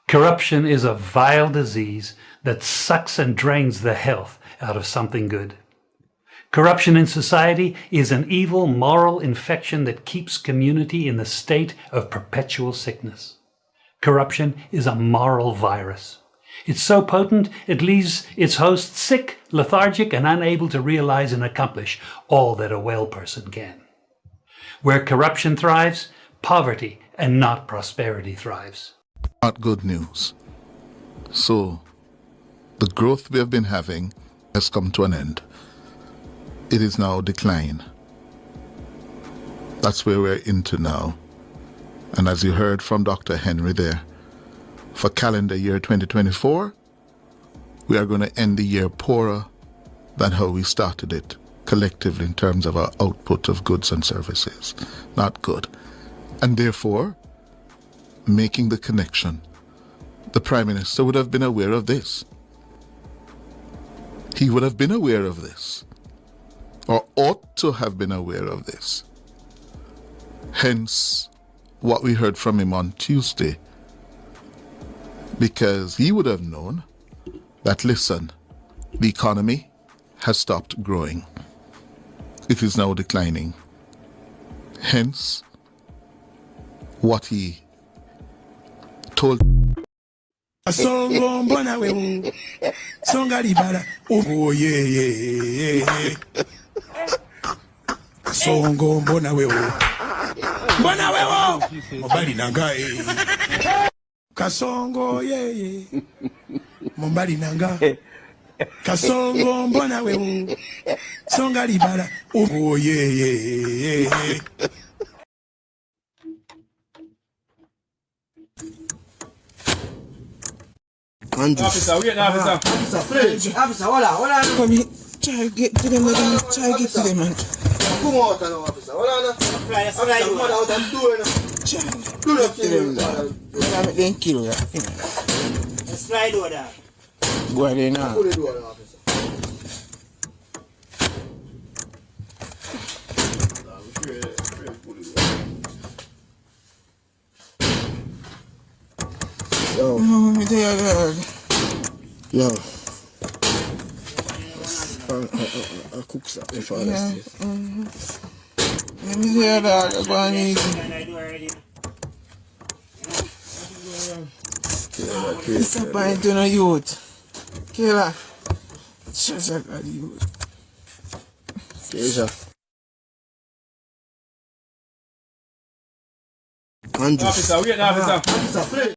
Corruption is a vile disease that sucks and drains the health out of something good. Corruption in society is an evil moral infection that keeps community in the state of perpetual sickness. Corruption is a moral virus. It's so potent it leaves its host sick, lethargic, and unable to realize and accomplish all that a well person can. Where corruption thrives, poverty and not prosperity thrives. Not good news. So, the growth we have been having has come to an end. It is now decline. That's where we're into now. And as you heard from Dr. Henry there, for calendar year 2024, we are going to end the year poorer than how we started it, collectively in terms of our output of goods and services. Not good. And therefore, making the connection, the Prime Minister would have been aware of this. He would have been aware of this, or ought to have been aware of this. Hence, what we heard from him on Tuesday, because he would have known that, listen, the economy has stopped growing. It is now declining. Hence, what he told. Songo mbona wewe songa libala oh yeah Songo mbona wewe mobali nanga Kasongo yeah mobali nanga Kasongo mbona wewe songa libala oh yeah Officer, officer, please. Officer, hold on. Come here. Try to get to them, try to get to them, man. Come out now, officer. Hold on. Officer, come out and do it. Do not kill them. Then kill ya. Slide over there. Boy, they now. Pull the door, officer. Yo. I'll cook something for us. Let me hear that. I'm going easy. It's a point to no youth. Killer. Shut up, youth. Yes, officer, wait, officer. Officer, please.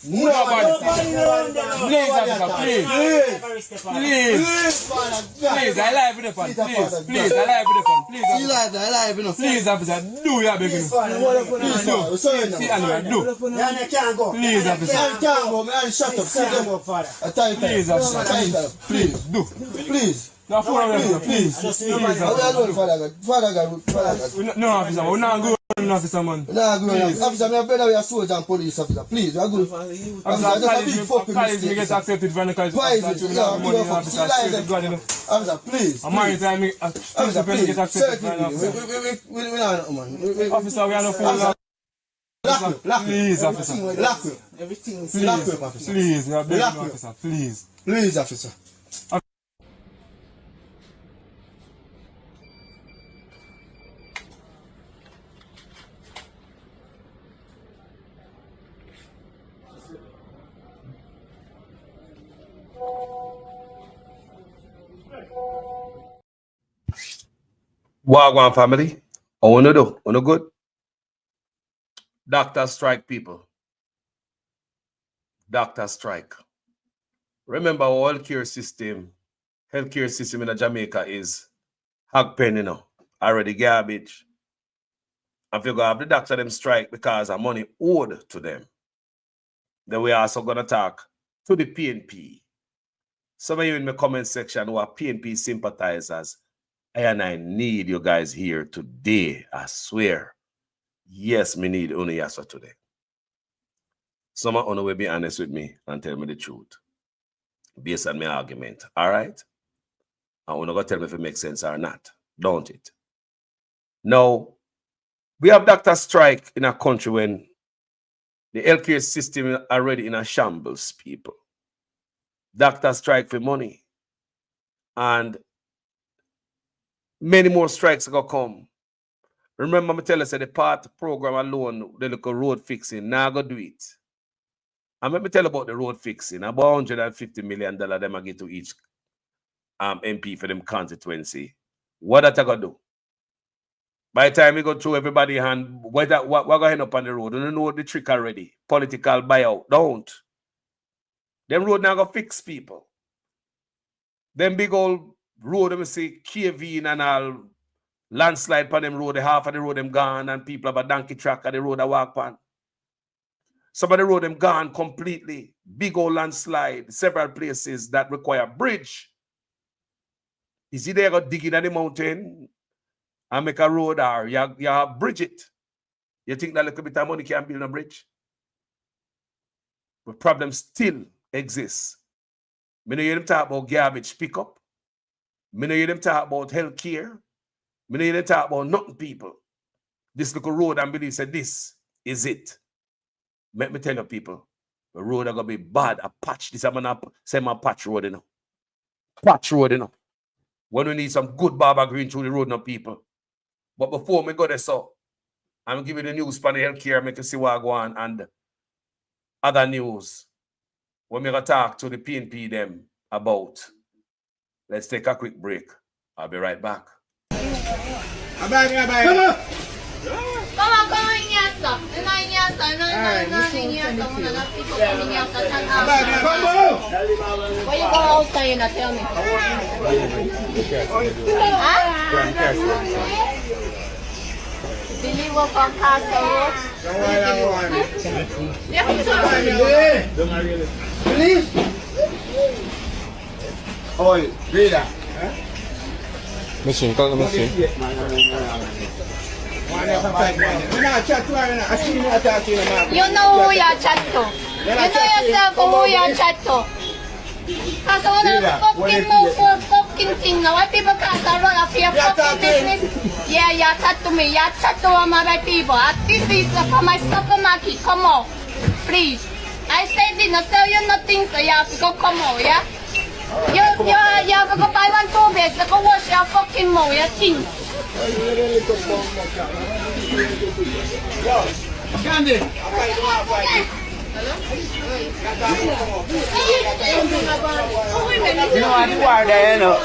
Please, officer, please. Please, I live with the fun. Please, I live with the fun. Please, officer, do your big enough. Please, do. See, and do. Please, officer. Please, officer. Please, do. Please. No, please. Father God. No, officer, we're not good. Officer, man. Officer, I'm better with a soldier and police officer. Please, we are good. Officer, just a big fucking mistake. Get accepted for the college. Why is it? Officer, please. I'm married to me. Officer, please. Get accepted for the officer, we are not fool. Please, officer. Everything. Please, we are begging officer. Please. Please, officer. Wagwan family, I want to do, want to good. Doctor strike, people. Doctor strike. Remember, our healthcare system in Jamaica is hog pen, already garbage. And if you go have the doctor them strike because of money owed to them, then we also gonna talk to the PNP. Some of you in the comment section who are PNP sympathizers. I need you guys here today, I swear. Yes, me need only answer today. Some of you will be honest with me and tell me the truth based on my argument, all right? I want to tell me if it makes sense or not. don't it? Now, we have doctor strike in a country when the healthcare system is already in a shambles, people. Doctor strike for money. And many more strikes are going to come. Remember, I tell you, the part program alone, the little road fixing, now go do it. And let me tell you about the road fixing. About $150 million them I get to each MP for them constituency. What that I going to do? By the time we go through everybody hand, what going to end up on the road? You don't know the trick already. Political buyout. Don't. Them road now going to fix people. Them big old road, let me see, cave-in and all, landslide on them road, half of the road them gone, and people have a donkey track on the road that walk on. Some of the road them gone completely. Big old landslide, several places that require bridge. Is it there go dig in the mountain and make a road, or you bridge it? You think that little bit of money can build a bridge? But problems still exist. Me no hear them talk about garbage pickup. Me no hear them talk about health care. Me no hear them talk about nothing, people. This little road, and believe said this is it. Let me tell you, people, the road are gonna be bad. A patch. This I'm gonna say my patch road, you know. Patch road, you know. When we need some good barber green through the road, now, people. But before me go there, so I'm giving the news for the healthcare, make you see what I go on, and other news. When we gonna talk to the PNP them about. Let's take a quick break. I'll be right back. Come on. Why you go outside and tell me? Did you work on Castle Road? Please. Oi, reader. Machine, call the machine. You know who you chat to. You know yourself who you chat to. Because I want to fucking move for a fucking thing now. Why people can't run off your fucking business? Yeah, you chat to me. You chat to all my people. This is for my supermarket. Come on. Please. I said didn't sell you nothing, so you have to go come out, yeah? You have to go buy 1 2 bags, go wash your fucking mouth, you think? Candy. You know what you are there, you know.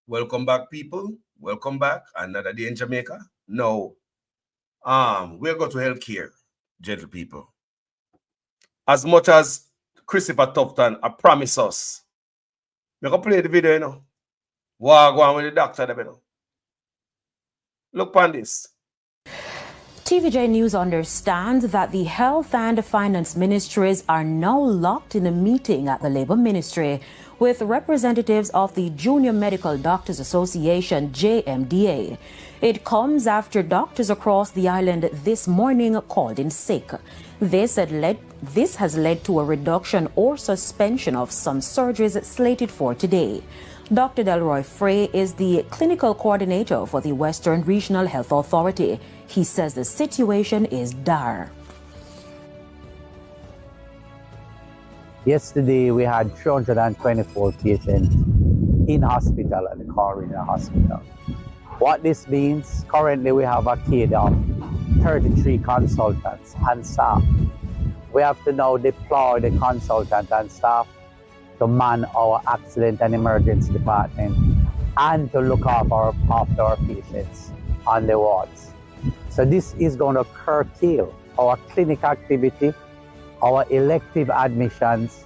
Welcome back, people. Welcome back. Another day in Jamaica. No. We're going to healthcare, gentle people. As much as Christopher Tufton promised us, we're going to play the video, you know. Walk on with the doctor, you know. Look on this. TVJ News understands that the Health and Finance Ministries are now locked in a meeting at the Labour Ministry with representatives of the Junior Medical Doctors Association, JMDA. It comes after doctors across the island this morning called in sick. This has led to a reduction or suspension of some surgeries slated for today. Dr. Delroy Frey is the clinical coordinator for the Western Regional Health Authority. He says the situation is dire. Yesterday, we had 324 patients in hospital at the Coroner Hospital. What this means, currently we have a cadre of 33 consultants and staff. We have to now deploy the consultant and staff to man our accident and emergency department and to look after our patients on the wards. So this is going to curtail our clinic activity, our elective admissions,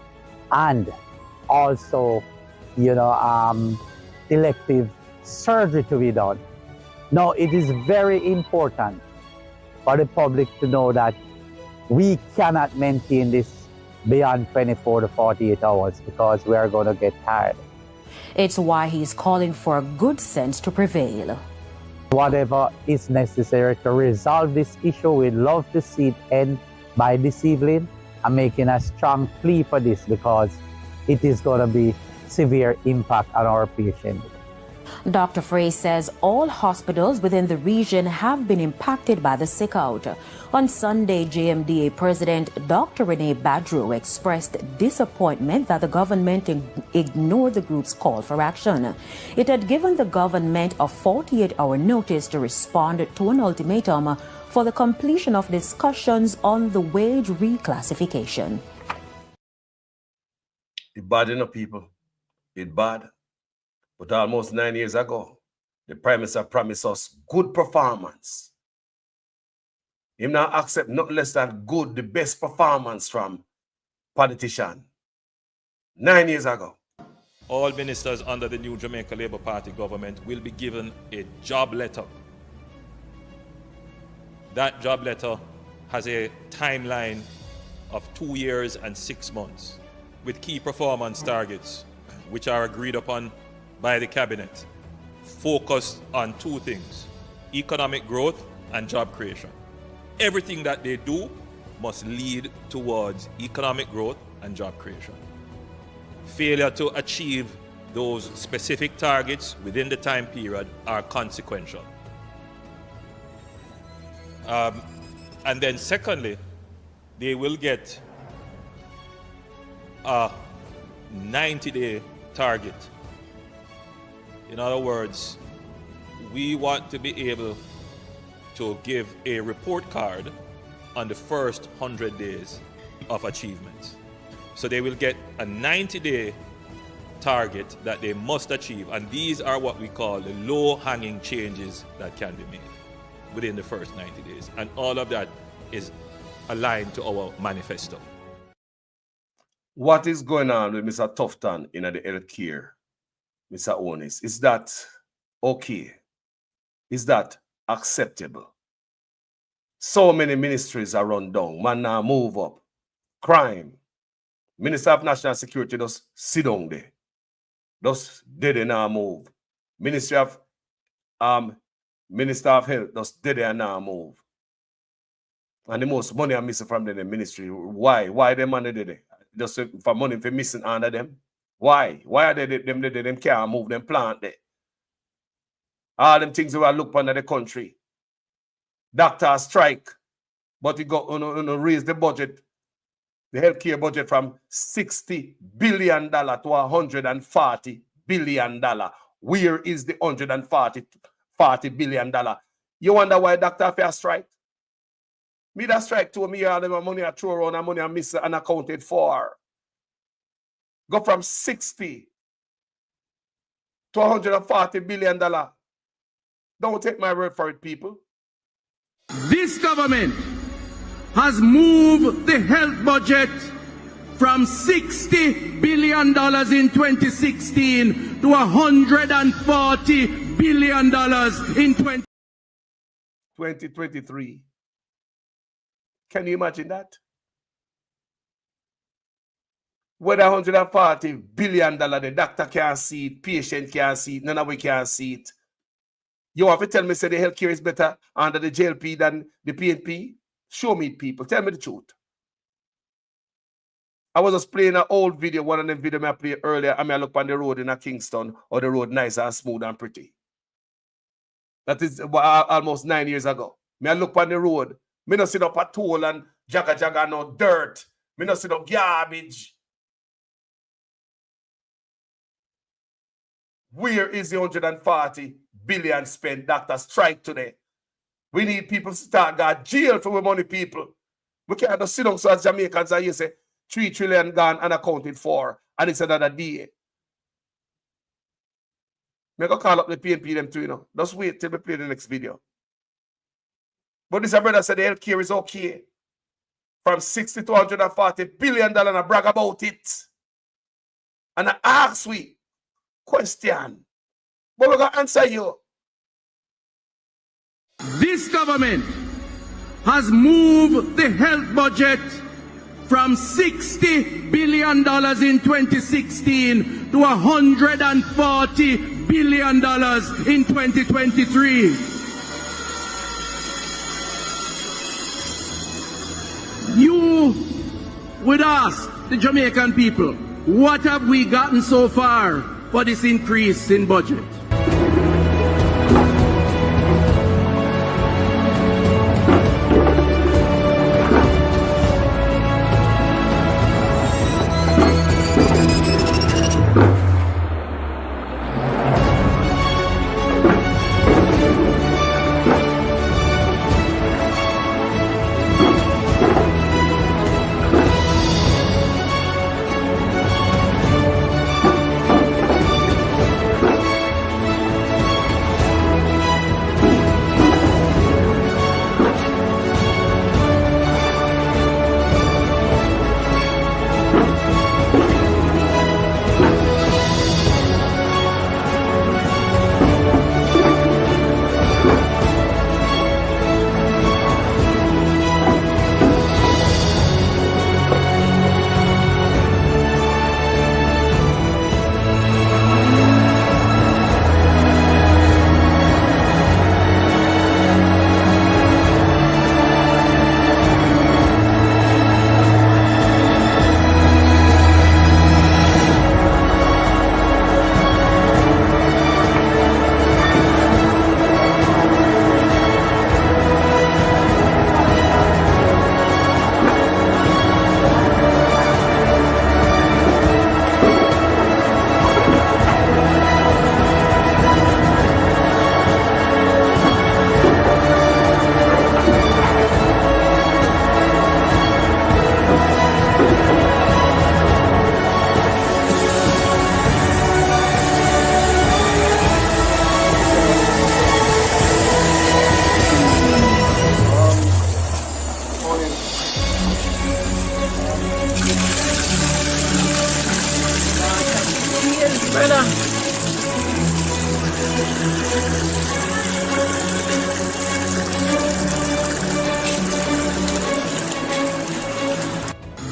and also, elective surgery to be done. Now, it is very important for the public to know that we cannot maintain this beyond 24 to 48 hours because we are going to get tired. It's why he's calling for good sense to prevail. Whatever is necessary to resolve this issue, we'd love to see it end by this evening. I'm making a strong plea for this because it is going to be severe impact on our patients. Dr. Frey says all hospitals within the region have been impacted by the sickout. On Sunday, JMDA President Dr. Rene Badru expressed disappointment that the government ignored the group's call for action. It had given the government a 48-hour notice to respond to an ultimatum for the completion of discussions on the wage reclassification. It's bad enough, people. It's bad. But almost 9 years ago, the Prime Minister promised us good performance. He now accept not less than good, the best performance from politician. 9 years ago. All ministers under the new Jamaica Labour Party government will be given a job letter. That job letter has a timeline of 2 years and 6 months with key performance targets, which are agreed upon by the cabinet, focused on two things: economic growth and job creation. Everything that they do must lead towards economic growth and job creation. Failure to achieve those specific targets within the time period are consequential. And then secondly, they will get a 90-day target. In other words, we want to be able to give a report card on the first 100 days of achievements. So they will get a 90-day target that they must achieve, and these are what we call the low-hanging changes that can be made within the first 90 days. And all of that is aligned to our manifesto. What is going on with Mr. Tufton in the health care, Mr. Onis? Is that okay? Is that acceptable? So many ministries are run down. Man now move up. Crime. Minister of National Security just sit down there. Just dead and now move. Ministry of Minister of Health just dead and now move. And the most money I'm missing from the ministry. Why? Why them money did it? Just for money for missing under them? Why? Why are they them can't move them plant there? All them things we are look under the country. Doctors strike, but we got raise the budget, the healthcare budget from $60 billion to $140 billion. Where is the $140 billion? You wonder why doctor fair strike? Me that strike to me all the money I throw around and money I miss unaccounted for. Go from 60 to $140 billion. Don't take my word for it, people. This government has moved the health budget from $60 billion in 2016 to $140 billion in 2023. Can you imagine that? Whether $140 billion, the doctor can't see it, patient can't see it, none of we can see it. You want to tell me say the healthcare is better under the JLP than the PNP? Show me, people. Tell me the truth. I was just playing an old video, one of them videos I played earlier. I look on the road in Kingston, or the road nice and smooth and pretty. That is almost 9 years ago. I look on the road. Me not sit up a toll and jaga no dirt. Me not sit up garbage. Where is the $140 billion spent? Doctor strike today. We need people to start got jail for our money, people. We can't just sit down so as Jamaicans are here say $3 trillion gone unaccounted for, and it's another day. Me go call up the PNP them too, you know. Just wait till we play the next video. But this brother said the healthcare is okay. From $60 to $140 billion, and I brag about it. And I ask we question. But we're going to answer you. This government has moved the health budget from $60 billion in 2016 to $140 billion in 2023. You would ask the Jamaican people, what have we gotten so far for this increase in budget?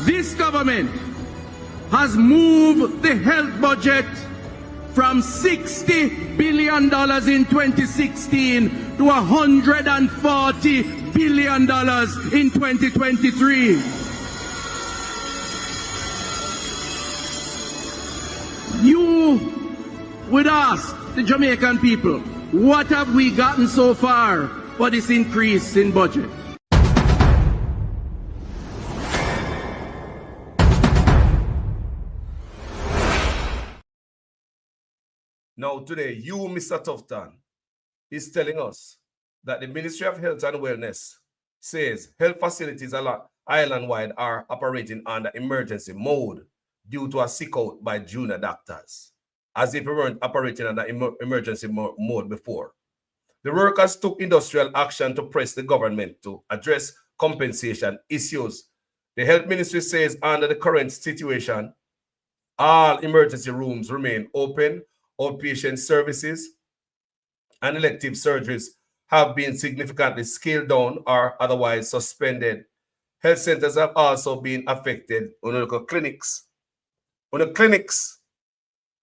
This government has moved the health budget from $60 billion in 2016 to $140 billion in 2023. You would ask the Jamaican people, what have we gotten so far for this increase in budget? Now today, you, Mr. Tufton, is telling us that the Ministry of Health and Wellness says health facilities island-wide are operating under emergency mode due to a sick out by junior doctors, as if we weren't operating under emergency mode before. The workers took industrial action to press the government to address compensation issues. The health ministry says under the current situation, all emergency rooms remain open. Outpatient services and elective surgeries have been significantly scaled down or otherwise suspended. Health centers have also been affected. On local clinics,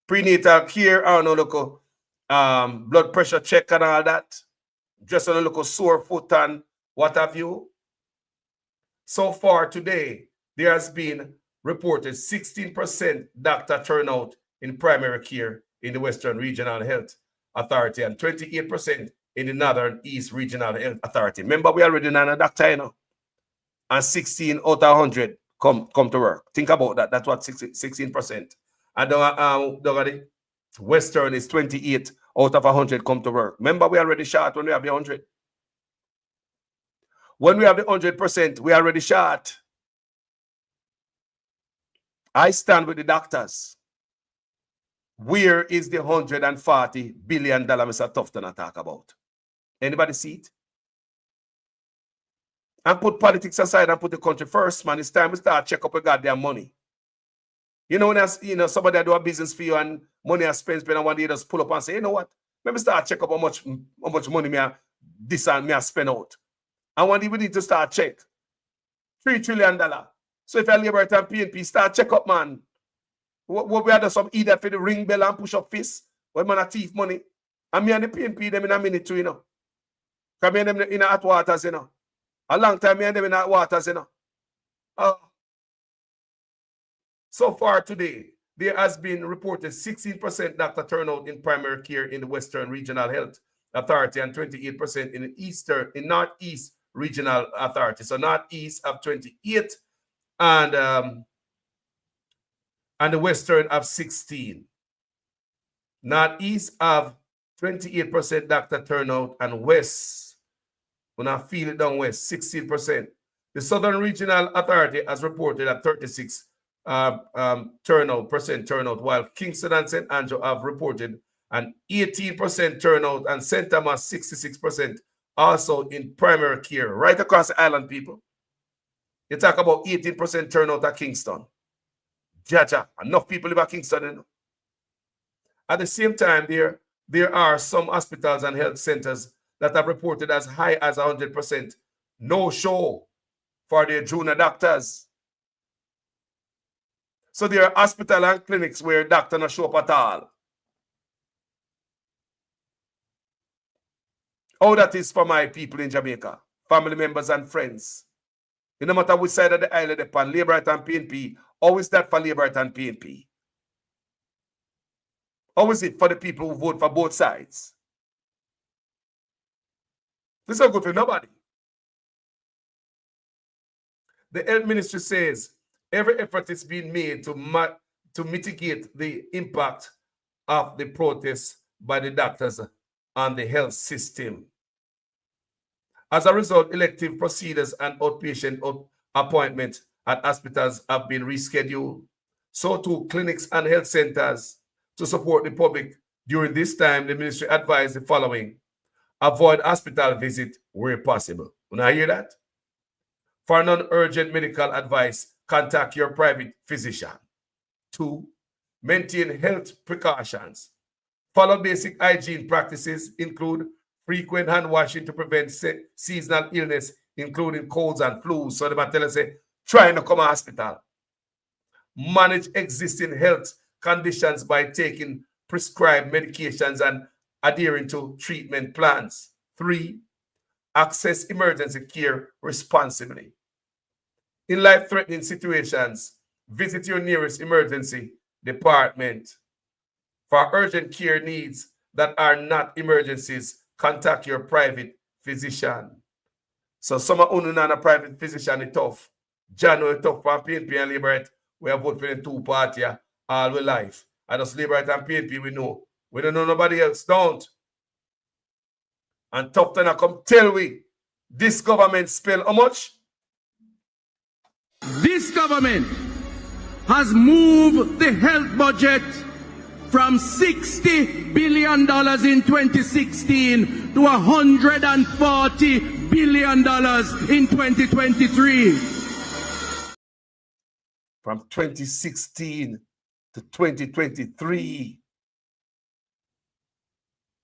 prenatal care, on local blood pressure check and all that. Just on a local sore foot and what have you. So far today, there has been reported 16% doctor turnout in primary care in the Western Regional Health Authority and 28% in the Northern East Regional Health Authority. Remember, we already know a doctor, you know, and 16 out of 100 come to work. Think about that. That's what 16%. And the Western is 28 out of 100 come to work. Remember, we already short when we have the 100. When we have the 100%, we already short. I stand with the doctors. Where is the $140 billion Mr. Tufton I talk about? Anybody see it? And put politics aside and put the country first, man. It's time we start check up your goddamn money. You know, when somebody do a business for you and money I spend and one day just pull up and say, you know what? Let me start check up how much money me I spend out. And one day we need to start check. $3 trillion. So if I labor at PNP, start check up, man. What we had some idiot for the ring bell and push up fist when man a thief money. And me and the PNP them in a minute too, you know. Because me and them in hot waters, you know. A long time me and them in hot waters, you know. So far today, there has been reported 16% doctor turnout in primary care in the Western Regional Health Authority and 28% in the Northeast Regional Authority. So Northeast have 28 and the Western have 16. Northeast have 28% doctor turnout and West, when I feel it down West, 16%. The Southern Regional Authority has reported at 36 turnout, while Kingston and St. Andrew have reported an 18% turnout and St. Thomas 66% also in primary care, right across the island, people. You talk about 18% turnout at Kingston. Jaja, enough people live at Kingston, you know? At the same time, there are some hospitals and health centers that have reported as high as 100% no-show for their junior doctors. So there are hospitals and clinics where doctors don't show up at all. How that is for my people in Jamaica, family members and friends. No matter which side of the island they're on, Labour Right and PNP, how is that for Labour Right and PNP? How is it for the people who vote for both sides? This is not good for nobody. The health ministry says every effort is being made to mitigate the impact of the protests by the doctors on the health system. As a result, elective procedures and outpatient appointments at hospitals have been rescheduled. So too, clinics and health centers to support the public. During this time, the ministry advised the following: avoid hospital visit where possible. When I hear that? For non-urgent medical advice, contact your private physician. 2, maintain health precautions. Follow basic hygiene practices, include frequent hand washing to prevent seasonal illness, including colds and flus. So they might tell us, try not to come to hospital. Manage existing health conditions by taking prescribed medications and adhering to treatment plans. 3, access emergency care responsibly. In life-threatening situations, visit your nearest emergency department. For urgent care needs that are not emergencies, contact your private physician. So some of you not a private physician is tough. John is tough for PNP and Labour Right. We have voted for the two parties all our life. And just Labour Right and PNP we know. We don't know nobody else, don't. And tough time I come tell we, this government spend how much? This government has moved the health budget from $60 billion in 2016 to $140 billion in 2023. From 2016 to 2023,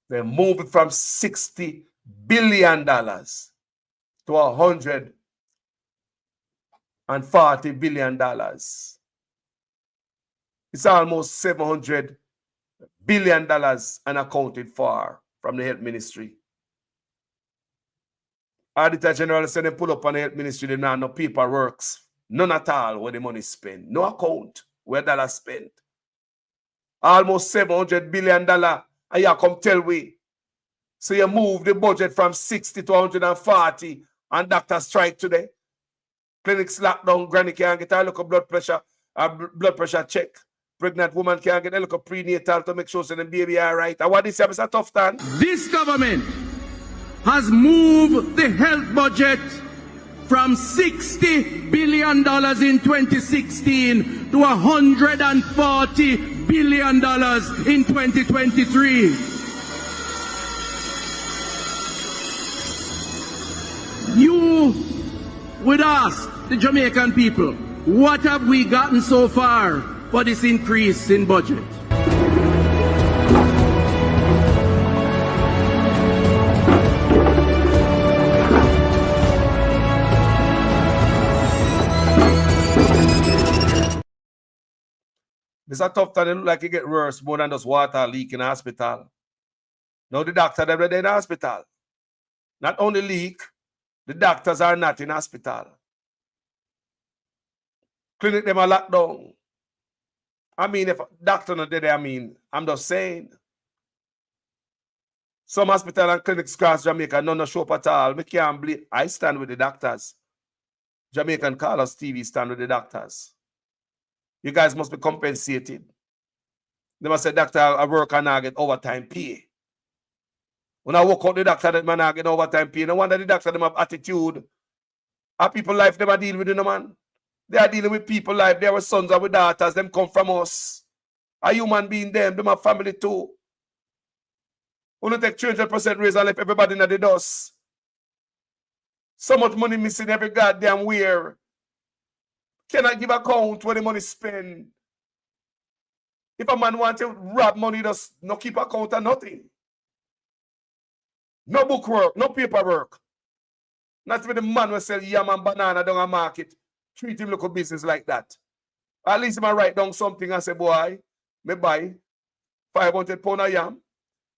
they moved from $60 billion to $140 billion. It's almost $700 billion unaccounted for from the health ministry. Auditor General said they pull up on the health ministry, they now no paperwork, none at all where the money spent. No account where dollars spent. Almost $700 billion. And you come tell we. So you move the budget from 60 to 140 and doctors strike today. Clinics locked down, granny can't get a look of blood pressure check. Pregnant woman can't get a look of prenatal to make sure so the baby are right. And what this is a tough time. This government has moved the health budget from $60 billion in 2016 to $140 billion in 2023. You would ask the Jamaican people, what have we gotten so far for this increase in budget? This is a tough time. It look like it get worse more than just water leak in the hospital. Now the doctor they're in the hospital. Not only leak, the doctors are not in hospital. Clinic them are locked down. I mean, if a doctor not there, I mean, I'm just saying. Some hospital and clinics across Jamaica, none show up at all. Me can't believe. I stand with the doctors. Jamaican Carlos TV stand with the doctors. You guys must be compensated. They must say, doctor, I work and I get overtime pay. When I walk out the doctor, that man I get overtime pay. No wonder the doctor them have attitude. Our people life never deal with them, man. They are dealing with people life. They are sons or daughters. Them come from us. A human being them have family too. We don't take 300% raise and left everybody in the dust. So much money missing every goddamn where. Can I give account where the money spent? If a man wants to rob money, just no keep account or nothing. No book work, no paperwork. Not with the man who sell yam and banana down a market. Treat him local business like that. At least I write down something and say, boy, me buy 500 pounds of yam.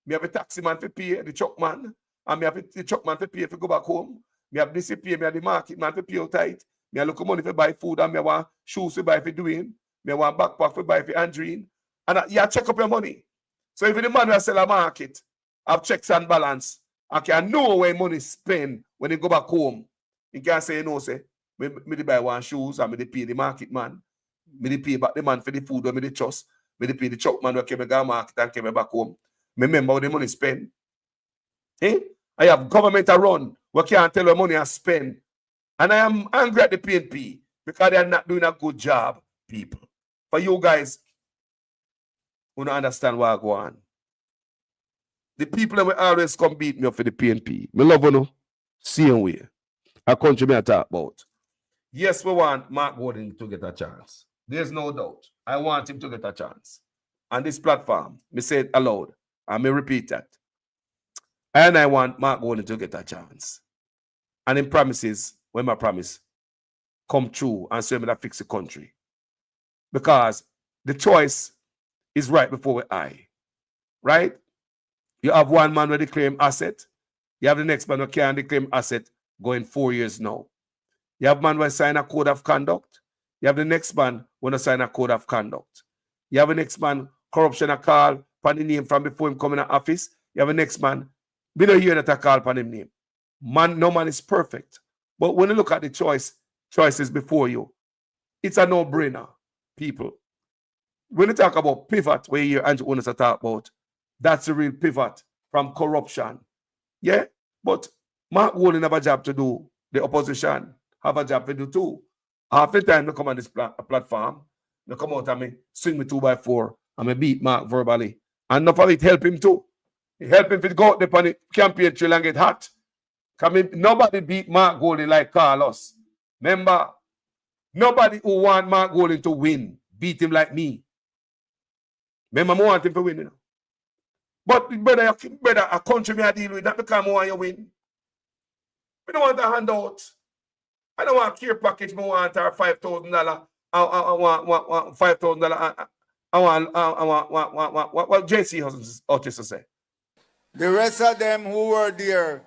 Me have a taxi man to pay, the truck man. And me have the truck man to pay if go back home. Me have this to pay, me have the market man to pay out tight. Me have look money to buy food and me want shoes to buy for doing. Me want backpack to buy for Andreen. And you check up your money. So if the man will sell a market, have checks and balance, I can know where money spend when they go back home. You can't say, say, me buy one shoes and me pay the market man. Me pay back the man for the food or me trust. Me pay the truck man who came to the market and came back home. Me remember how the money spend. I have government to run. We can't tell where money I spend. And I am angry at the PNP because they are not doing a good job, people. For you guys who don't understand what I go on. The people that will always come beat me up for the PNP. Me love you, same way. A country me I talk about. Yes, we want Mark Gordon to get a chance. There's no doubt. I want him to get a chance. On this platform, me say it aloud. I may repeat that. And I want Mark Gordon to get a chance. And in promises, when my promise come true and say me that fix the country. Because the choice is right before our eye. Right? You have one man where they claim asset. You have the next man who can't claim asset going 4 years now. You have man who sign a code of conduct. You have the next man who sign a code of conduct. You have the next man, corruption a call upon the name from before him coming to office. You have the next man, we don't hear that a call upon him name. Man, no man is perfect. But when you look at the choices before you, it's a no-brainer, people. When you talk about pivot, where you hear Andrew Owners talk about, that's a real pivot from corruption. Yeah? But Mark Gordon have a job to do. The opposition have a job to do too. Half the time they come on this platform, they come out and me swing me 2x4 and me beat Mark verbally. And enough of it help him too. It help him to go out there on the campaign trail and get hot. Nobody beat Mark Gordon like Carlos. Remember, nobody who want Mark Gordon to win beat him like me. Remember, I want him to win, you know. But brother, a country me I deal with, that because I want you win. I don't want a handout. I don't want a care package. I want $5,000. I want $5,000. I want what JC has to say. The rest of them who were there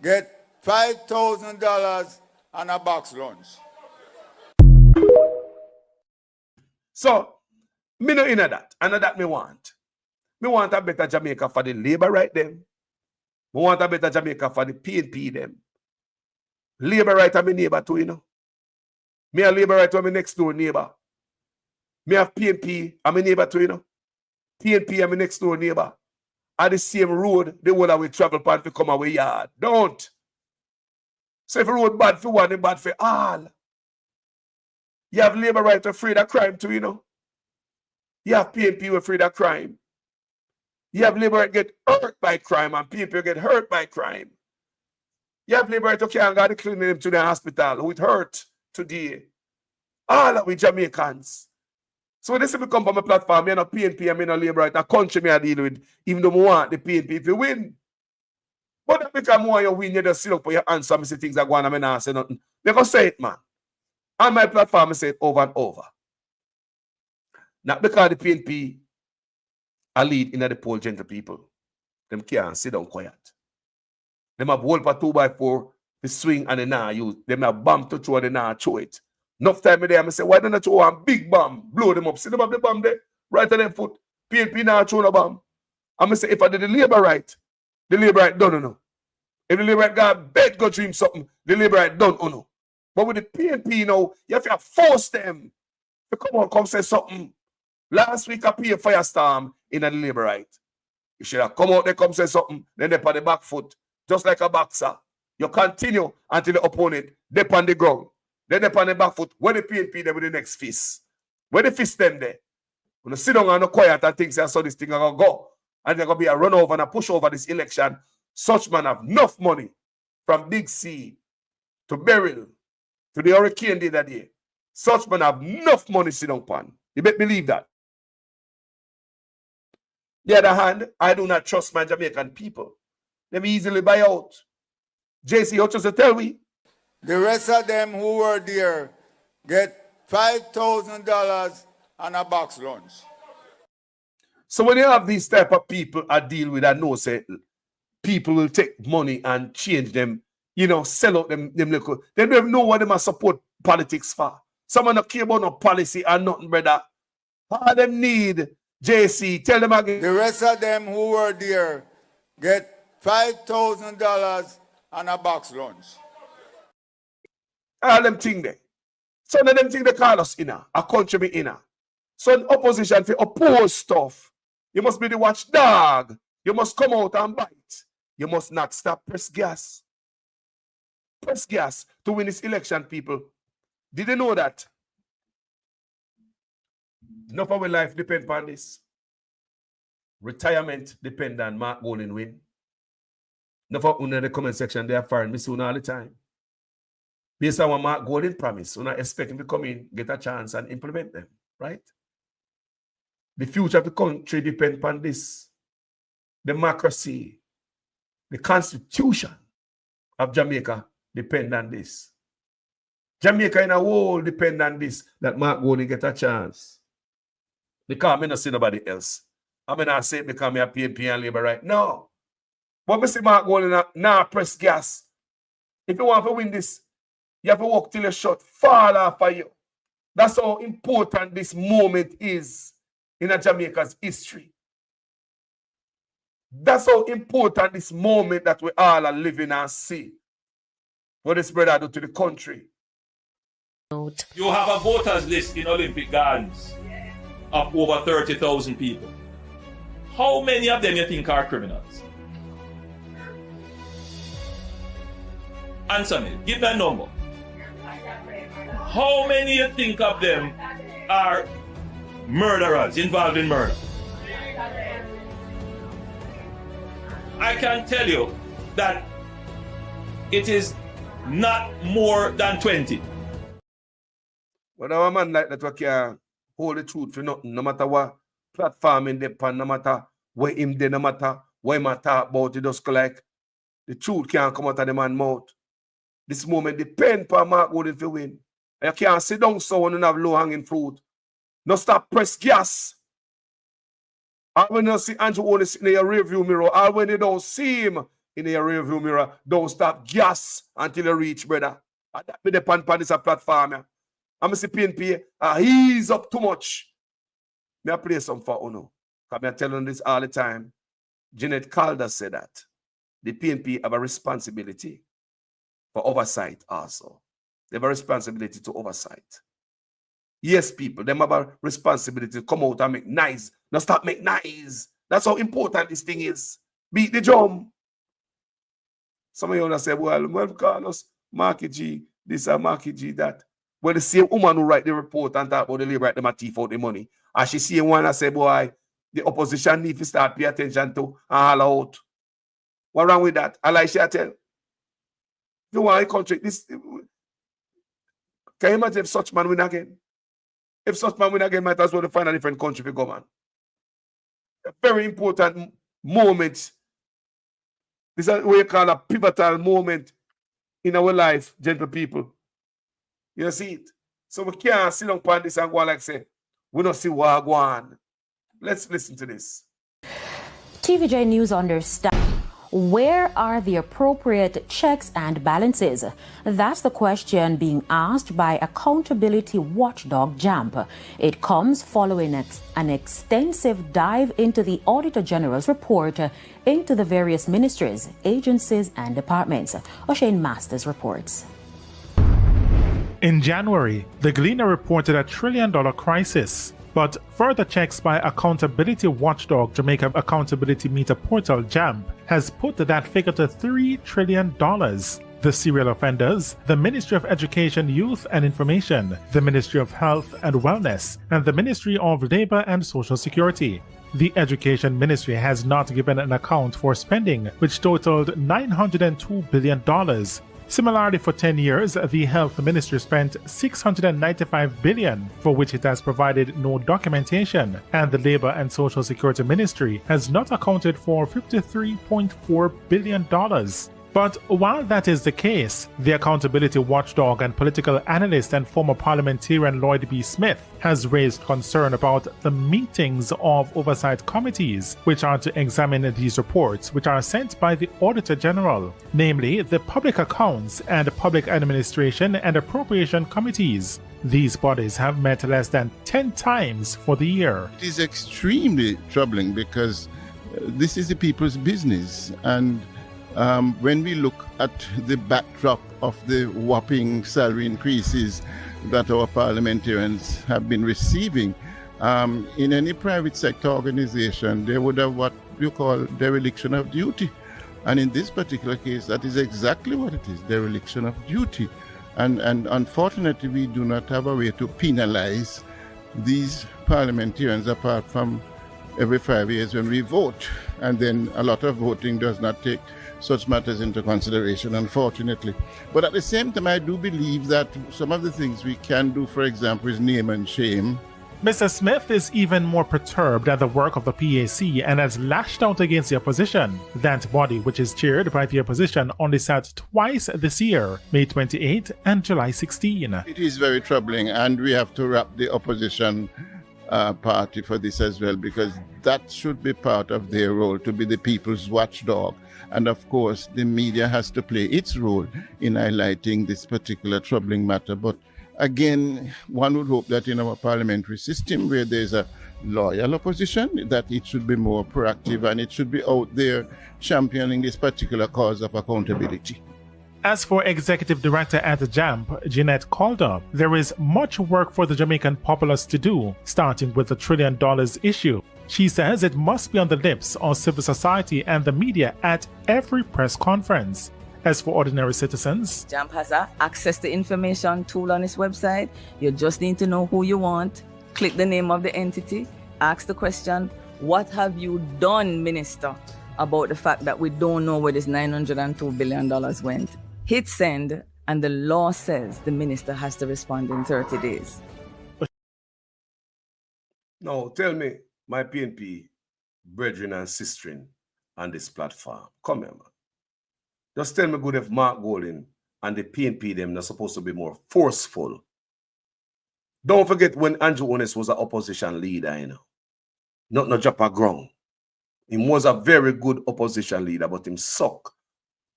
get $5,000 and a box lunch. So, me no inna that. And that me want. Me want a better Jamaica for the labor right them. Me want a better Jamaica for the PNP them. Labor right are my neighbor too, you know. Me a labor right to my next door neighbor. Me have PNP and my neighbor too, you know. PNP and my next door neighbor. At the same road, the one that we travel pan to come away yard. Don't. So if the road bad for one, it bad for all. You have labor right to afraid of crime too, you know. You have PNP afraid of crime. You have labor right get hurt by crime and people get hurt by crime. You have labor right to can't go to clean them to the hospital who it hurt today. All of we Jamaicans. So when this come from a platform, you're not PNP, I'm not labor right, a country me I deal with, even though I want the PNP if you win. But that because more you win, you just sit up for your answer, and say things that go on and I not say nothing. They go say it, man. On my platform, I say it over and over. Not because the PNP are lead in the poll, gentle people. Them can't sit down quiet. Them have hold for 2x4 to swing and they not use. Them have bomb to throw and they not throw it. Enough time there, I say, why don't you throw a big bomb, blow them up? See them up the bomb there, right on their foot. PNP now throw a bomb. I'm going to say, if I did the labor right done, no. If the labor right got bed go dream something, the labor right done, no. But with the PNP, you know, you have to force them to come on, come say something. Last week I pay a firestorm in the labor right. You should have come out there, come say something, then they on the back foot, just like a boxer. You continue until the opponent dip on the ground. Then they on the back foot. Where the PNP there with the next fist? Where the fist them there? When you sit down and no quiet and think, I saw this thing gonna go. And there's gonna be a run over and a push over this election. Such man have enough money from Big C to Beryl to the hurricane the other day. Such man have enough money sit down pan. You bet believe that. The other hand, I do not trust my Jamaican people. They may easily buy out. JC, what you tell me? The rest of them who were there get $5,000 and a box lunch. So when you have these type of people I deal with, I know say people will take money and change them, you know, sell out them little. They don't even know what they must support politics for. Someone don't care about no policy or nothing, brother. All them need, JC, tell them again. The rest of them who were there get $5,000 and a box lunch. All them thing there. Some of them think they call us inner, a country be inner. So in opposition for oppose stuff, you must be the watchdog. You must come out and bite. You must not stop press gas. Press gas to win this election, people. Did you know that? Enough of our life depend on this. Retirement depend on Mark Golding win. Enough of in the comment section, they are firing me soon all the time. Based on what Mark Golding promised, we're not expecting to come in, get a chance and implement them, right? The future of the country depends on this. Democracy, the constitution of Jamaica depend on this. Jamaica in a whole depend on this, that Mark Golding get a chance. Because I don't see nobody else. I mean, I say it because I'm a PNP and Labour right now. But I see Mark Golding now press gas. If you want to win this, you have to walk till your shot fall off of you. That's how important this moment is in a Jamaica's history. That's how important this moment that we all are living and see. What this brother do to the country. You have a voters list in Olympic Gardens of over 30,000 people. How many of them you think are criminals? Answer me. Give me a number. How many you think of them are murderers involved in murder? I can tell you that it is not more than 20. But a man like that we can hold the truth for nothing, no matter what platform in the pan, no matter where him there, no matter what him talk about, it just go like the truth can't come out of the man's mouth. This moment depend on Mark Golding to win. You can't sit down so when you have low hanging fruit. No stop press gas. And when you see Andrew only sitting in your rear view mirror, or when you don't see him in your rear view mirror, don't stop gas until you reach, brother. And that be the pan this a platform. Yeah. I'm going to see PNP, he's up too much. May I play some for Uno? Because I'm telling this all the time. Jeanette Calder said that. The PNP have a responsibility for oversight also. They have a responsibility to oversight. Yes, people, they have a responsibility to come out and make noise. Now stop make noise. That's how important this thing is. Beat the drum. Some of you will say, well, Carlos, Marky G, this and Marky G, that. Well, the same woman who write the report and talk about the labor, them a thief out the money. And she see one and say, boy, the opposition need to start pay attention to and all out. What wrong with that? I like she tell. If you want a country, this can you imagine if such man win again? If such man win again, might as well find a different country for government. A very important moment. This is what we call a pivotal moment in our life, gentle people. You see it? So we can't sit down on this and go like say, we don't see what go on. Let's listen to this. TVJ News understands. Where are the appropriate checks and balances? That's the question being asked by accountability watchdog JAMP. It comes following an extensive dive into the Auditor General's report into the various ministries, agencies, and departments. O'Shane Masters reports. In January, the Gleaner reported a $1 trillion crisis. But further checks by accountability watchdog Jamaica Accountability Meter Portal JAMP has put that figure to $3 trillion. The serial offenders, the Ministry of Education, Youth and Information, the Ministry of Health and Wellness, and the Ministry of Labour and Social Security. The Education Ministry has not given an account for spending, which totaled $902 billion. Similarly, for 10 years, the Health Ministry spent $695 billion, for which it has provided no documentation, and the Labour and Social Security Ministry has not accounted for $53.4 billion. But while that is the case, the accountability watchdog and political analyst and former parliamentarian Lloyd B. Smith has raised concern about the meetings of oversight committees, which are to examine these reports, which are sent by the Auditor General, namely the Public Accounts and Public Administration and Appropriation Committees. These bodies have met less than 10 times for the year. It is extremely troubling because this is the people's business, and when we look at the backdrop of the whopping salary increases that our parliamentarians have been receiving, in any private sector organization, they would have what you call dereliction of duty. And in this particular case, that is exactly what it is, dereliction of duty. And unfortunately, we do not have a way to penalize these parliamentarians apart from every 5 years when we vote. And then a lot of voting does not take such matters into consideration, unfortunately. But at the same time, I do believe that some of the things we can do, for example, is name and shame. Mr. Smith is even more perturbed at the work of the PAC and has lashed out against the opposition. That body, which is chaired by the opposition, only sat twice this year, May 28 and July 16. It is very troubling, and we have to wrap the opposition party for this as well, because that should be part of their role, to be the people's watchdog. And of course, the media has to play its role in highlighting this particular troubling matter. But again, one would hope that in our parliamentary system, where there's a loyal opposition, that it should be more proactive and it should be out there championing this particular cause of accountability. As for Executive Director at JAMP, Jeanette Calder, there is much work for the Jamaican populace to do, starting with the $1 trillion issue. She says it must be on the lips of civil society and the media at every press conference. As for ordinary citizens, JAMP has access to information tool on its website. You just need to know who you want, click the name of the entity, ask the question, what have you done, Minister, about the fact that we don't know where this $902 billion went? Hit send, and the law says the minister has to respond in 30 days. Now, tell me, my PNP brethren and sistren on this platform, come here, man. Just tell me good if Mark Golding and the PNP them are supposed to be more forceful. Don't forget when Andrew Honest was an opposition leader, you know. Not drop a ground. He was a very good opposition leader, but him suck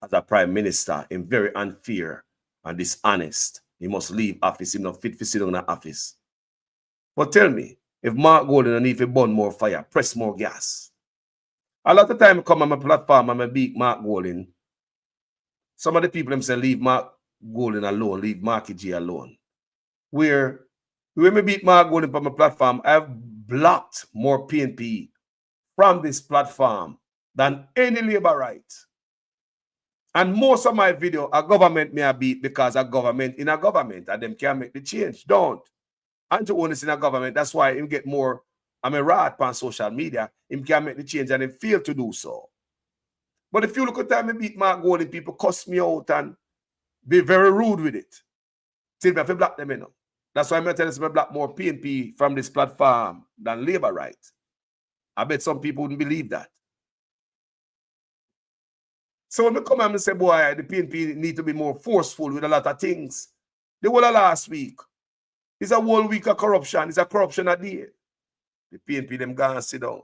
as a prime minister. Him very unfair and dishonest. He must leave office. He not fit to sit on the office. But tell me, if Mark Golding need to burn more fire, press more gas. A lot of time I come on my platform and I beat Mark Golding. Some of the people them say leave Mark Golding alone, leave Marky G alone. When we beat Mark Golding on my platform, I've blocked more PNP from this platform than any labor right. And most of my video, a government may have beat because a government in a government and them can't make the change. Don't. Andrew Honest in a government, that's why him get more, rat on social media. Him can't make the change and him fail to do so. But if you look at time I beat Mark Golding, people cuss me out and be very rude with it. Still, me have to block them, you know. That's why I'm telling you, I block more PNP from this platform than labor right. I bet some people wouldn't believe that. So when I come and say, boy, the PNP need to be more forceful with a lot of things. The whole of last week is a whole week of corruption. It's a corruption a day. The PNP them gone sit down.